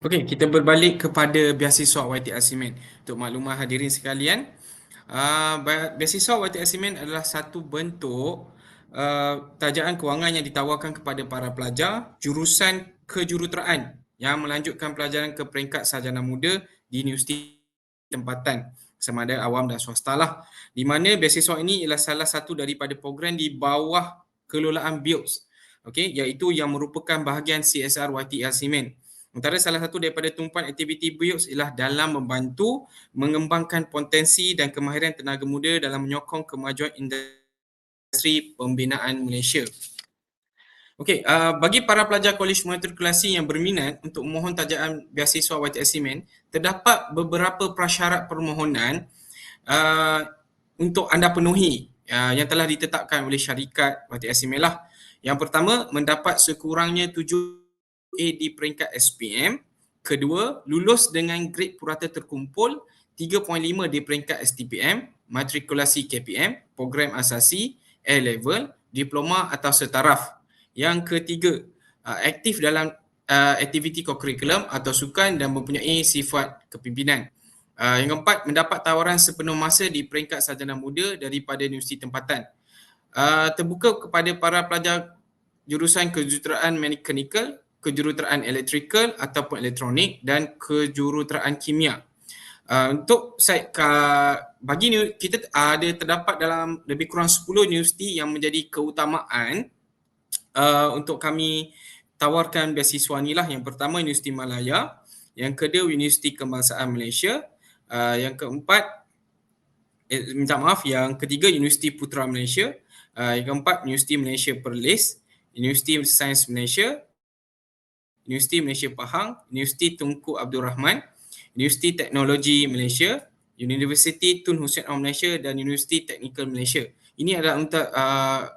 Okey, kita berbalik kepada beasiswa YTL Simen. Untuk maklumat hadirin sekalian, beasiswa YTL Simen adalah satu bentuk tajaan kewangan yang ditawarkan kepada para pelajar jurusan kejuruteraan yang melanjutkan pelajaran ke peringkat sarjana muda di universiti tempatan, sama ada awam dan swasta lah. Di mana beasiswa ini ialah salah satu daripada program di bawah kelolaan BIOS, okey, iaitu yang merupakan bahagian CSR YTL Simen. Antara salah satu daripada tumpuan aktiviti BIOS ialah dalam membantu mengembangkan potensi dan kemahiran tenaga muda dalam menyokong kemajuan industri pembinaan Malaysia. Okey, bagi para pelajar Kolej Matrikulasi yang berminat untuk memohon tajaan beasiswa YTL Simen, terdapat beberapa prasyarat permohonan untuk anda penuhi yang telah ditetapkan oleh syarikat YTL Simen lah. Yang pertama, mendapat sekurangnya 7A di peringkat SPM. Kedua, lulus dengan grade purata terkumpul 3.5 di peringkat STPM, matrikulasi KPM, program asasi, A-level, diploma atau setaraf. Yang ketiga, aktif dalam aktiviti kokurikulum atau sukan dan mempunyai sifat kepimpinan. Yang keempat, mendapat tawaran sepenuh masa di peringkat sarjana muda daripada universiti tempatan. Terbuka kepada para pelajar jurusan kejuruteraan mekanikal, kejuruteraan elektrikal ataupun elektronik dan kejuruteraan kimia. Untuk bagi kita ada terdapat dalam lebih kurang 10 universiti yang menjadi keutamaan untuk kami tawarkan beasiswa ni lah. Yang pertama Universiti Malaya, yang kedua Universiti Kebangsaan Malaysia, yang keempat yang ketiga Universiti Putra Malaysia, yang keempat Universiti Malaysia Perlis, Universiti Sains Malaysia, Universiti Malaysia Pahang, Universiti Tunku Abdul Rahman, Universiti Teknologi Malaysia, Universiti Tun Hussein Onn Malaysia dan Universiti Teknikal Malaysia. Ini adalah untuk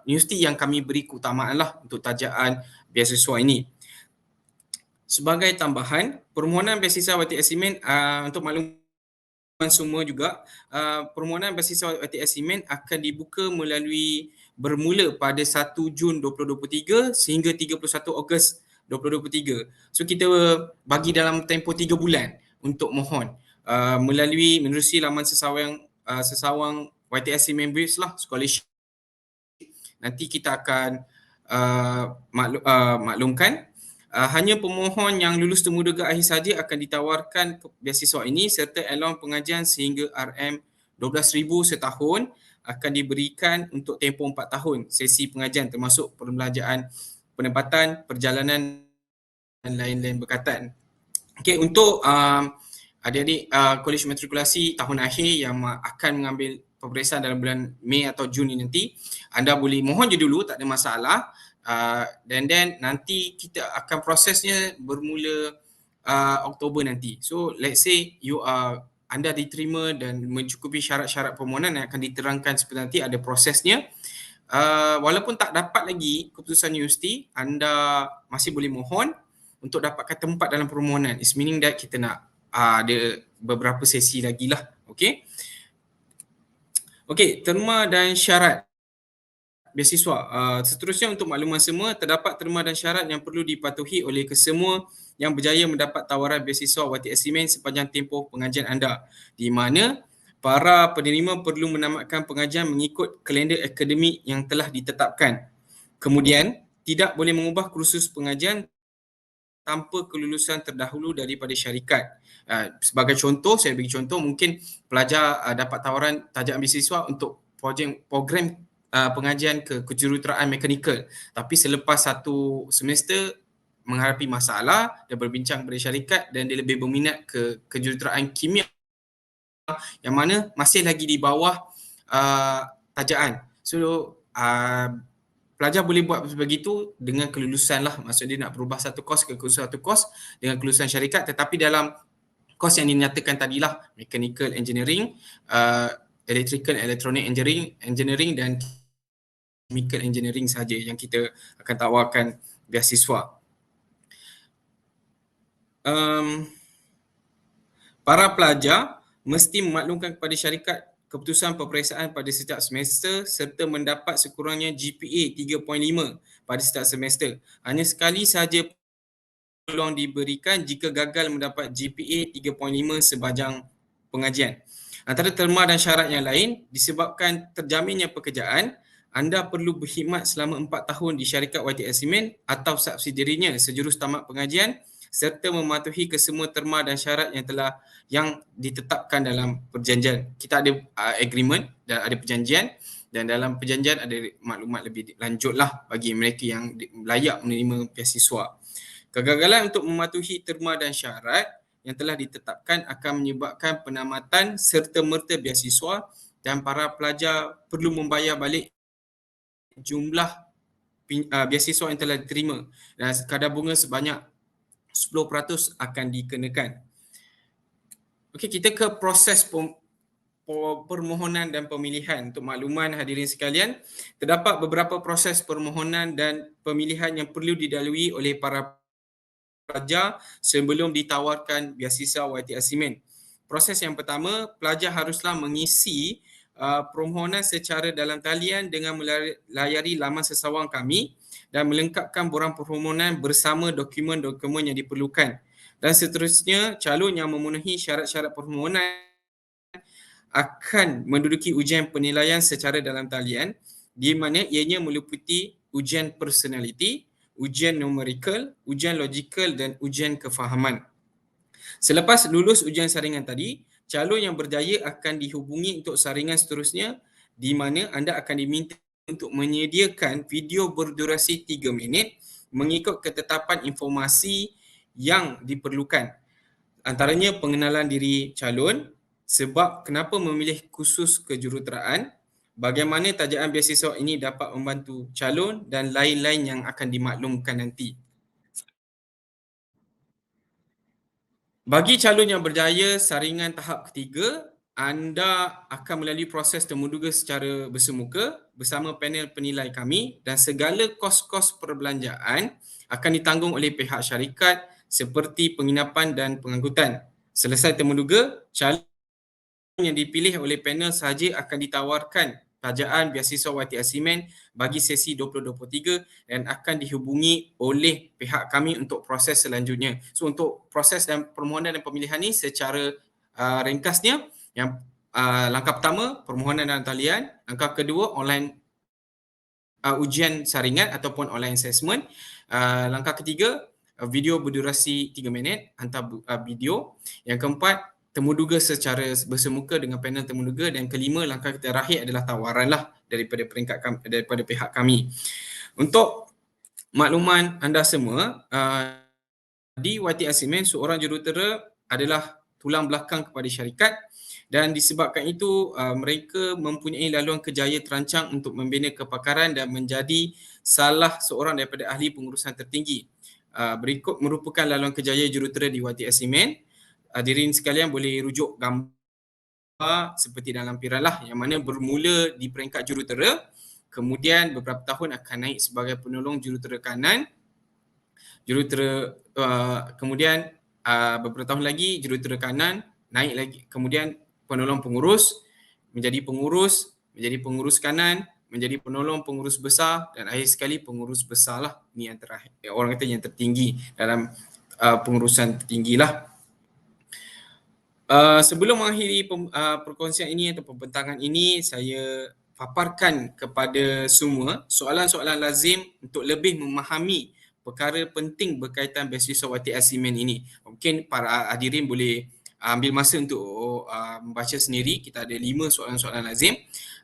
universiti yang kami beri keutamaan lah untuk tajaan beasiswa ini. Sebagai tambahan, permohonan beasiswa YTS IMEN untuk makluman semua juga, permohonan beasiswa YTS IMEN akan dibuka bermula pada 1 Jun 2023 sehingga 31 Ogos 2023. So kita bagi dalam tempoh 3 bulan untuk mohon menerusi laman sesawang YTS IMEN Briefs lah, scholarship. Nanti kita akan maklumkan. Hanya pemohon yang lulus temuduga akhir saja akan ditawarkan beasiswa ini serta allowance pengajian sehingga RM12,000 setahun akan diberikan untuk tempoh 4 tahun sesi pengajian termasuk perbelanjaan penempatan, perjalanan dan lain-lain berkaitan. Okey, untuk adik-adik kolej matrikulasi tahun akhir yang akan mengambil peperiksaan dalam bulan Mei atau Jun ini nanti, anda boleh mohon je dulu, tak ada masalah. Dan then nanti kita akan prosesnya bermula Oktober nanti. So let's say anda diterima dan mencukupi syarat-syarat permohonan yang akan diterangkan seperti nanti, ada prosesnya. Walaupun tak dapat lagi keputusan universiti, anda masih boleh mohon untuk dapatkan tempat dalam permohonan. It's meaning that kita nak ada beberapa sesi lagi lah. Okay. Okay, terma dan syarat beasiswa. Seterusnya untuk makluman semua, terdapat terma dan syarat yang perlu dipatuhi oleh kesemua yang berjaya mendapat tawaran beasiswa YTS IMEN sepanjang tempoh pengajian anda, di mana para penerima perlu menamatkan pengajian mengikut kalender akademik yang telah ditetapkan. Kemudian, tidak boleh mengubah kursus pengajian tanpa kelulusan terdahulu daripada syarikat. Sebagai contoh, saya bagi contoh, mungkin pelajar dapat tawaran tajaan beasiswa untuk program pengajian ke kejuruteraan mekanikal, tapi selepas 1 semester menghadapi masalah dan berbincang pada syarikat dan dia lebih berminat ke kejuruteraan kimia yang mana masih lagi di bawah tajaan. So pelajar boleh buat begitu dengan kelulusan lah, maksudnya nak berubah satu kos ke satu kos dengan kelulusan syarikat, tetapi dalam kos yang dinyatakan tadilah, mechanical engineering, electrical electronic engineering dan chemical engineering saja yang kita akan tawarkan beasiswa. Para pelajar mesti memaklumkan kepada syarikat keputusan peperiksaan pada setiap semester serta mendapat sekurangnya GPA 3.5 pada setiap semester. Hanya sekali sahaja peluang diberikan jika gagal mendapat GPA 3.5 sepanjang pengajian. Antara terma dan syarat yang lain, disebabkan terjaminnya pekerjaan, anda perlu berkhidmat selama 4 tahun di syarikat YTS IMEN atau subsidiarinya sejurus tamat pengajian serta mematuhi kesemua terma dan syarat yang ditetapkan dalam perjanjian. Kita ada agreement dan ada perjanjian, dan dalam perjanjian ada maklumat lebih lanjut lah bagi mereka yang layak menerima beasiswa. Kegagalan untuk mematuhi terma dan syarat yang telah ditetapkan akan menyebabkan penamatan serta merta beasiswa dan para pelajar perlu membayar balik jumlah beasiswa yang telah diterima dan kadar bunga sebanyak 10% akan dikenakan. Okey, kita ke proses permohonan dan pemilihan. Untuk makluman hadirin sekalian, terdapat beberapa proses permohonan dan pemilihan yang perlu dilalui oleh para pelajar sebelum ditawarkan beasiswa YTS IMEN. Proses yang pertama, pelajar haruslah mengisi permohonan secara dalam talian dengan melayari laman sesawang kami dan melengkapkan borang permohonan bersama dokumen-dokumen yang diperlukan. Dan seterusnya, calon yang memenuhi syarat-syarat permohonan akan menduduki ujian penilaian secara dalam talian, di mana ianya meliputi ujian personality, ujian numerical, ujian logikal dan ujian kefahaman. Selepas lulus ujian saringan tadi, calon yang berjaya akan dihubungi untuk saringan seterusnya di mana anda akan diminta untuk menyediakan video berdurasi 3 minit mengikut ketetapan informasi yang diperlukan. Antaranya pengenalan diri calon, sebab kenapa memilih kursus kejuruteraan, bagaimana tajaan beasiswa ini dapat membantu calon dan lain-lain yang akan dimaklumkan nanti. Bagi calon yang berjaya saringan tahap ketiga, anda akan melalui proses temuduga secara bersemuka bersama panel penilai kami dan segala kos-kos perbelanjaan akan ditanggung oleh pihak syarikat seperti penginapan dan pengangkutan. Selesai temuduga, calon yang dipilih oleh panel sahaja akan ditawarkan tajaan beasiswa YTR Simen bagi sesi 2023 dan akan dihubungi oleh pihak kami untuk proses selanjutnya. So untuk proses dan permohonan dan pemilihan ni secara ringkasnya, yang langkah pertama permohonan dan talian, langkah kedua online ujian saringan ataupun online assessment, langkah ketiga video berdurasi 3 minit hantar video, yang keempat temuduga secara bersemuka dengan panel temuduga, dan kelima langkah terakhir adalah tawaran lah daripada pihak kami. Untuk makluman anda semua, di YTR Simen seorang jurutera adalah tulang belakang kepada syarikat dan disebabkan itu mereka mempunyai laluan kerjaya terancang untuk membina kepakaran dan menjadi salah seorang daripada ahli pengurusan tertinggi. Berikut merupakan laluan kerjaya jurutera di YTR Simen. Hadirin sekalian boleh rujuk gambar seperti dalam lampiran lah, yang mana bermula di peringkat jurutera, kemudian beberapa tahun akan naik sebagai penolong jurutera kanan, kemudian beberapa tahun lagi jurutera kanan, naik lagi, kemudian penolong pengurus, menjadi pengurus kanan, menjadi penolong pengurus besar, dan akhir sekali pengurus besar lah. Ini yang terakhir, orang kata yang tertinggi dalam pengurusan tertinggi lah. Sebelum mengakhiri perkongsian ini atau pembentangan ini, saya paparkan kepada semua soalan-soalan lazim untuk lebih memahami perkara penting berkaitan beasiswa YTR Simen ini. Mungkin para hadirin boleh ambil masa untuk membaca sendiri. Kita ada 5 soalan-soalan lazim,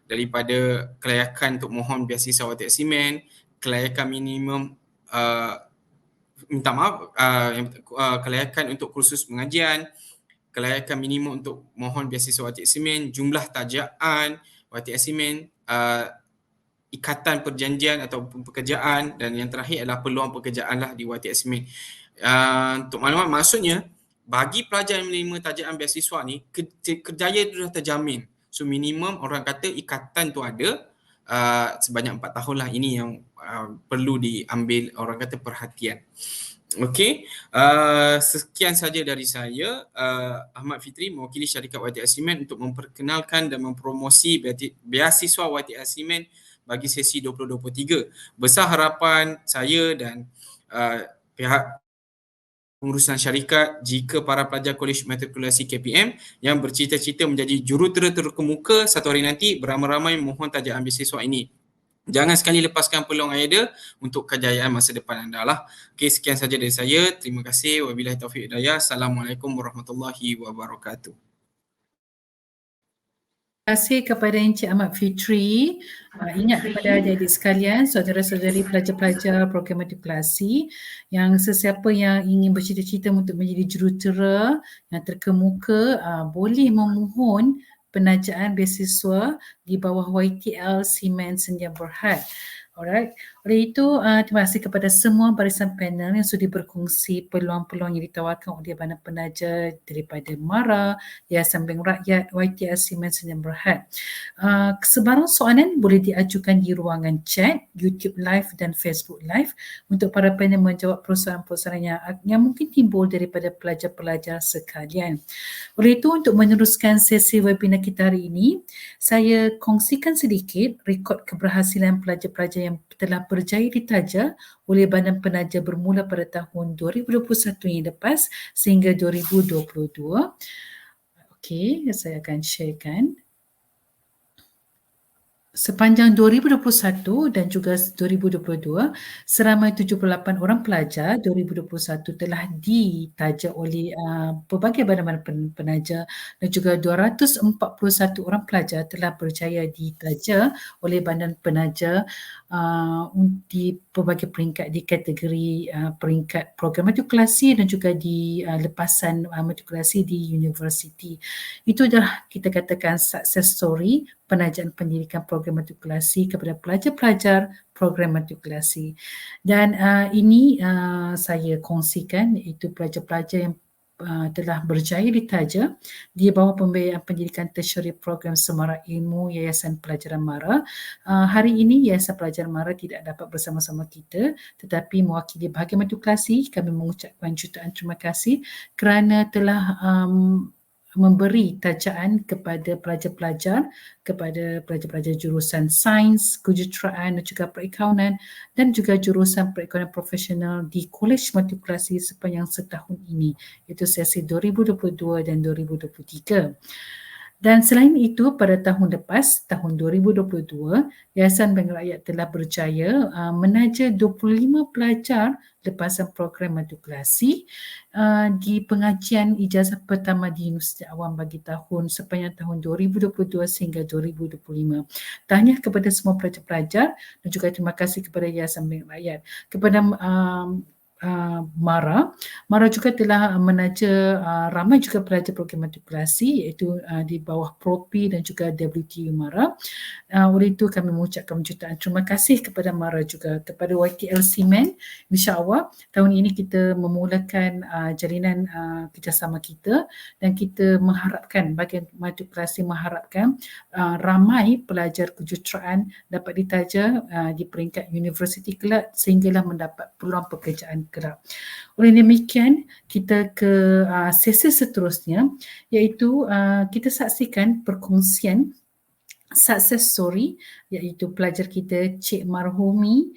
daripada kelayakan untuk mohon beasiswa YTR Simen, kelayakan minimum kelayakan untuk kursus pengajian, kelayakan minimum untuk mohon beasiswa YTR Simen, jumlah tajaan YTR Simen, ikatan perjanjian atau pekerjaan, dan yang terakhir adalah peluang pekerjaan lah di YTR Simen. Untuk maklumat, maksudnya bagi pelajar yang menerima tajaan beasiswa ni, kerjaya itu dah terjamin. So minimum orang kata ikatan tu ada sebanyak 4 tahun lah. Ini yang perlu diambil orang kata perhatian. Okey, sekian saja dari saya, Ahmad Fitri, mewakili syarikat YTR Simen untuk memperkenalkan dan mempromosi beasiswa YTR Simen bagi sesi 2023. Besar harapan saya dan pihak pengurusan syarikat jika para pelajar Kolej Matrikulasi KPM yang bercita-cita menjadi jurutera terkemuka satu hari nanti beramai-ramai mohon tajaan beasiswa ini. Jangan sekali lepaskan peluang yang ada untuk kejayaan masa depan anda lah. Okey, sekian saja dari saya. Terima kasih. Wabillahi taufiq hidayah. Assalamualaikum warahmatullahi wabarakatuh. Terima kasih kepada Encik Ahmad Fitri. Ingat kepada adik-adik sekalian, saudara-saudari pelajar-pelajar program matrikulasi, yang sesiapa yang ingin bercita-cita untuk menjadi jurutera yang terkemuka, boleh memohon penajaan beasiswa di bawah YTL Simen Sendian Berhad. Alright. Oleh itu, terima kasih kepada semua barisan panel yang sudah berkongsi peluang-peluang yang ditawarkan oleh Badan Penaja daripada MARA, Yayasan Bank Rakyat, YTL Simen Sendian Berhad. Sebarang soalan boleh diajukan di ruangan chat, YouTube Live dan Facebook Live untuk para panel menjawab persoalan-persoalan yang mungkin timbul daripada pelajar-pelajar sekalian. Oleh itu, untuk meneruskan sesi webinar kita hari ini, saya kongsikan sedikit rekod keberhasilan pelajar-pelajar yang telah berjaya ditaja oleh Badan Penaja bermula pada tahun 2021 yang lepas sehingga 2022. Okey, saya akan sharekan. sepanjang 2021 dan juga 2022, seramai 78 orang pelajar 2021 telah ditaja oleh pelbagai badan penaja dan juga 241 orang pelajar telah berjaya ditaja oleh badan penaja di pelbagai peringkat di kategori peringkat program matrikulasi dan juga di lepasan matrikulasi di universiti. Itu adalah kita katakan success story penajaan pendidikan program matrikulasi kepada pelajar-pelajar program matrikulasi. Dan ini saya kongsikan, iaitu pelajar-pelajar yang telah berjaya ditaja di bawah pembiayaan pendidikan tertiary program Semara Ilmu Yayasan Pelajaran MARA. Hari ini Yayasan Pelajaran MARA tidak dapat bersama-sama kita, tetapi mewakili bahagian matrikulasi kami mengucapkan jutaan terima kasih kerana telah memberi tajaan kepada pelajar-pelajar jurusan sains, kejuruteraan dan juga perakaunan dan juga jurusan perakaunan profesional di Kolej Matrikulasi sepanjang setahun ini, iaitu sesi 2022 dan 2023. Dan selain itu, pada tahun lepas, tahun 2022, Yayasan Bank Rakyat telah berjaya menaja 25 pelajar lepasan program matrikulasi di pengajian ijazah pertama di Universiti Awam bagi tahun sepanjang tahun 2022 sehingga 2025. Tahniah kepada semua pelajar-pelajar dan juga terima kasih kepada Yayasan Bank Rakyat. Kepada MARA juga telah menaja ramai juga pelajar program matrikulasi, iaitu di bawah Propi dan juga WTU MARA. Oleh itu kami mengucapkan jutaan terima kasih kepada MARA juga, kepada YTL Cement. InsyaAllah tahun ini kita memulakan jalinan kerjasama kita dan kita mengharapkan, bahagian matrikulasi mengharapkan ramai pelajar kejuruteraan dapat ditaja di peringkat universiti kelak sehinggalah mendapat peluang pekerjaan kelak. Oleh demikian, kita ke sesi seterusnya, iaitu kita saksikan perkongsian success story, iaitu pelajar kita Cik Marhumi,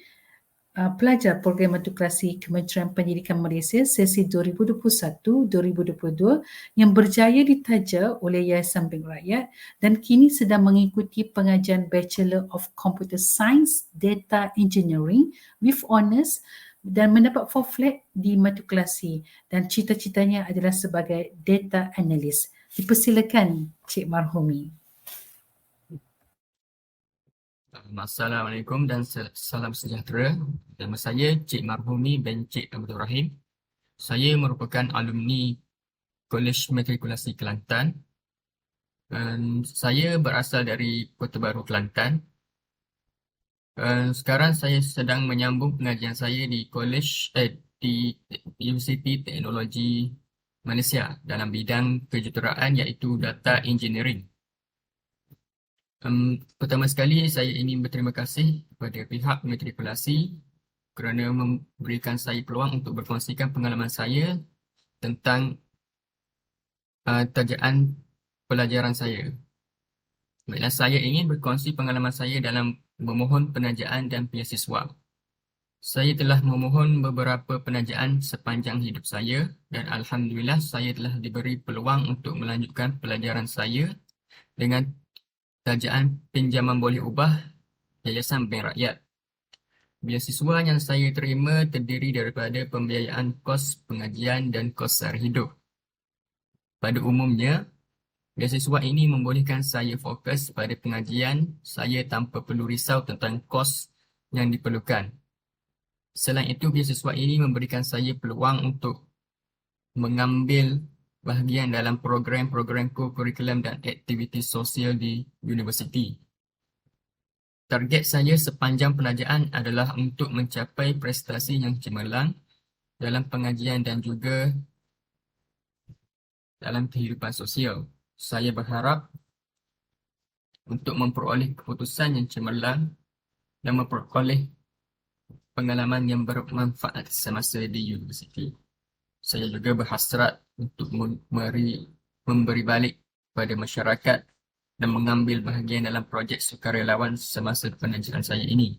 pelajar program matrikulasi Kementerian Pendidikan Malaysia sesi 2021-2022 yang berjaya ditaja oleh Yayasan Bank Rakyat dan kini sedang mengikuti pengajian Bachelor of Computer Science Data Engineering with Honours dan mendapat 4 flat di matrikulasi dan cita-citanya adalah sebagai data analyst. Dipersilakan Cik Marhumi. Assalamualaikum dan salam sejahtera. Nama saya Cik Marhumi bin Cik Abdul Rahim. Saya merupakan alumni Kolej Matrikulasi Kelantan. Saya berasal dari Kota Baru, Kelantan. Sekarang saya sedang menyambung pengajian saya di di Universiti Teknologi Malaysia dalam bidang kejuruteraan iaitu Data Engineering. Pertama sekali saya ingin berterima kasih kepada pihak matrikulasi kerana memberikan saya peluang untuk berkongsikan pengalaman saya tentang tajaan pelajaran saya. Baiklah, saya ingin berkongsi pengalaman saya dalam memohon penajaan dan beasiswa. Saya telah memohon beberapa penajaan sepanjang hidup saya dan alhamdulillah saya telah diberi peluang untuk melanjutkan pelajaran saya dengan tajaan pinjaman boleh ubah Yayasan Bank Rakyat. Beasiswa yang saya terima terdiri daripada pembiayaan kos pengajian dan kos sara hidup. Pada umumnya, beasiswa ini membolehkan saya fokus pada pengajian saya tanpa perlu risau tentang kos yang diperlukan. Selain itu, beasiswa ini memberikan saya peluang untuk mengambil bahagian dalam program-program co-curriculum dan aktiviti sosial di universiti. Target saya sepanjang penajaan adalah untuk mencapai prestasi yang cemerlang dalam pengajian dan juga dalam kehidupan sosial. Saya berharap untuk memperoleh keputusan yang cemerlang dan memperoleh pengalaman yang bermanfaat semasa di universiti. Saya juga berhasrat untuk memberi balik pada masyarakat dan mengambil bahagian dalam projek sukarelawan semasa penajaan saya ini.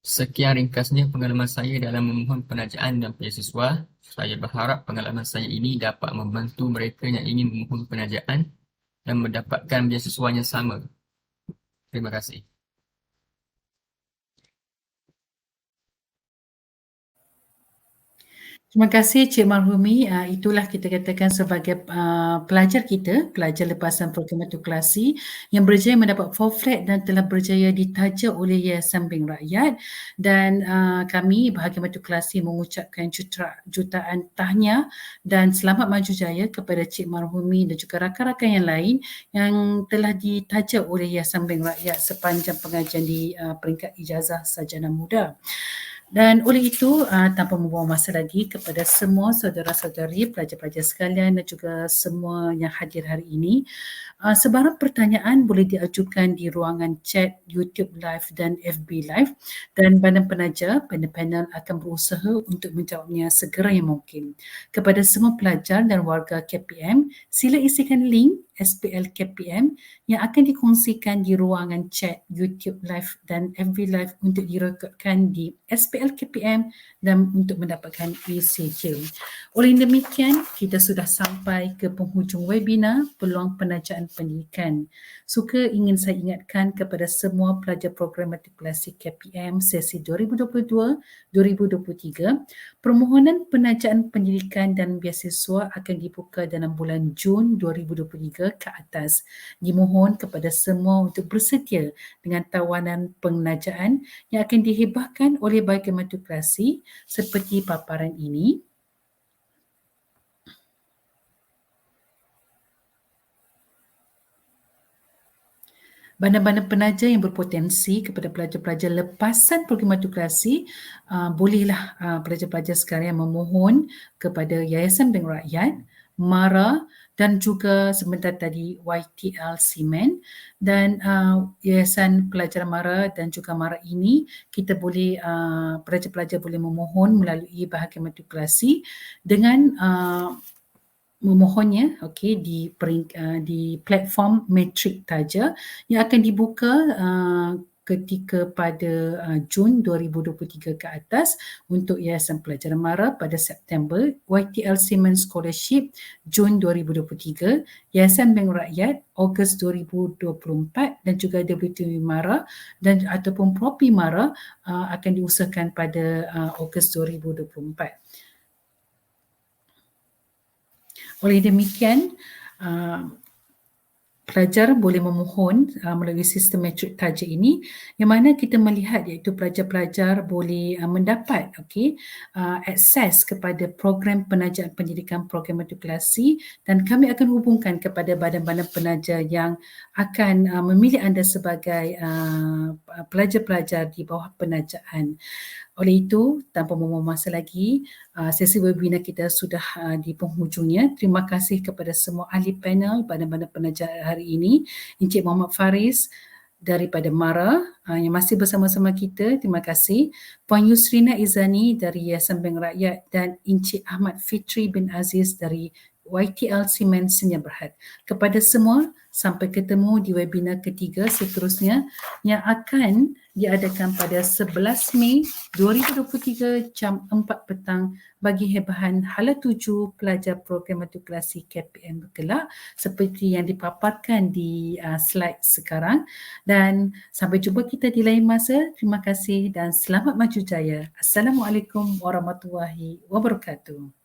Sekian ringkasnya pengalaman saya dalam memohon penajaan dan beasiswa. Saya berharap pengalaman saya ini dapat membantu mereka yang ingin memohon penajaan dan mendapatkan beasiswa yang sama. Terima kasih. Terima kasih Cik Marhumi. Itulah kita katakan sebagai pelajar kita, pelajar lepasan program matrikulasi yang berjaya mendapat 4 flat dan telah berjaya ditaja oleh Yayasan Bank Rakyat, dan kami bahagian matrikulasi mengucapkan jutaan tahniah dan selamat maju jaya kepada Cik Marhumi dan juga rakan-rakan yang lain yang telah ditaja oleh Yayasan Bank Rakyat sepanjang pengajian di peringkat ijazah sarjana muda. Dan oleh itu, tanpa membuang masa lagi, kepada semua saudara-saudari, pelajar-pelajar sekalian dan juga semua yang hadir hari ini, sebarang pertanyaan boleh diajukan di ruangan chat YouTube Live dan FB Live, dan Badan Penaja, panel akan berusaha untuk menjawabnya segera yang mungkin. Kepada semua pelajar dan warga KPM, sila isikan link SPL KPM yang akan dikongsikan di ruangan chat YouTube Live dan FB Live untuk direkodkan di SPL KPM dan untuk mendapatkan ECQ. Oleh demikian, kita sudah sampai ke penghujung webinar Peluang Penajaan Pendidikan. Suka ingin saya ingatkan kepada semua pelajar program matrikulasi KPM sesi 2022-2023, permohonan penajaan pendidikan dan beasiswa akan dibuka dalam bulan Jun 2023 ke atas. Dimohon kepada semua untuk bersedia dengan tawanan penajaan yang akan dihibahkan oleh bahagian matrikulasi seperti paparan ini. Bandar-bandar penaja yang berpotensi kepada pelajar-pelajar lepasan program matrikulasi, bolehlah pelajar-pelajar sekalian memohon kepada Yayasan Bank Rakyat, MARA dan juga sebentar tadi YTL Cement, dan Yayasan Pelajar MARA dan juga MARA ini kita boleh, pelajar-pelajar boleh memohon melalui bahagian matrikulasi dengan memohonnya di platform Matrik Taja yang akan dibuka ketika pada Jun 2023 ke atas untuk Yayasan Pelajar MARA pada September, YTL Cement Scholarship Jun 2023, Yayasan Bank Rakyat Ogos 2024 dan juga WTV MARA dan ataupun Propi MARA akan diusahakan pada Ogos 2024. Oleh demikian, pelajar boleh memohon melalui sistem matrik taja ini yang mana kita melihat iaitu pelajar-pelajar boleh mendapat akses kepada program penajaan pendidikan program matrikulasi, dan kami akan hubungkan kepada badan-badan penaja yang akan memilih anda sebagai pelajar-pelajar di bawah penajaan. Oleh itu, tanpa membuang masa lagi, sesi webinar kita sudah di penghujungnya. Terima kasih kepada semua ahli panel badan-badan penaja hari ini, Encik Muhammad Faris daripada MARA yang masih bersama-sama kita. Terima kasih. Puan Yusrina Izani dari Yayasan Bank Rakyat dan Encik Ahmad Fitri bin Aziz dari YTL Cement Sdn Bhd. Kepada semua, sampai ketemu di webinar ketiga seterusnya yang akan diadakan pada 11 Mei 2023 jam 4 petang bagi hebahan hala 7 pelajar program matrikulasi KPM berkelak seperti yang dipaparkan di slide sekarang. Dan sampai jumpa kita di lain masa. Terima kasih dan selamat maju jaya. Assalamualaikum warahmatullahi wabarakatuh.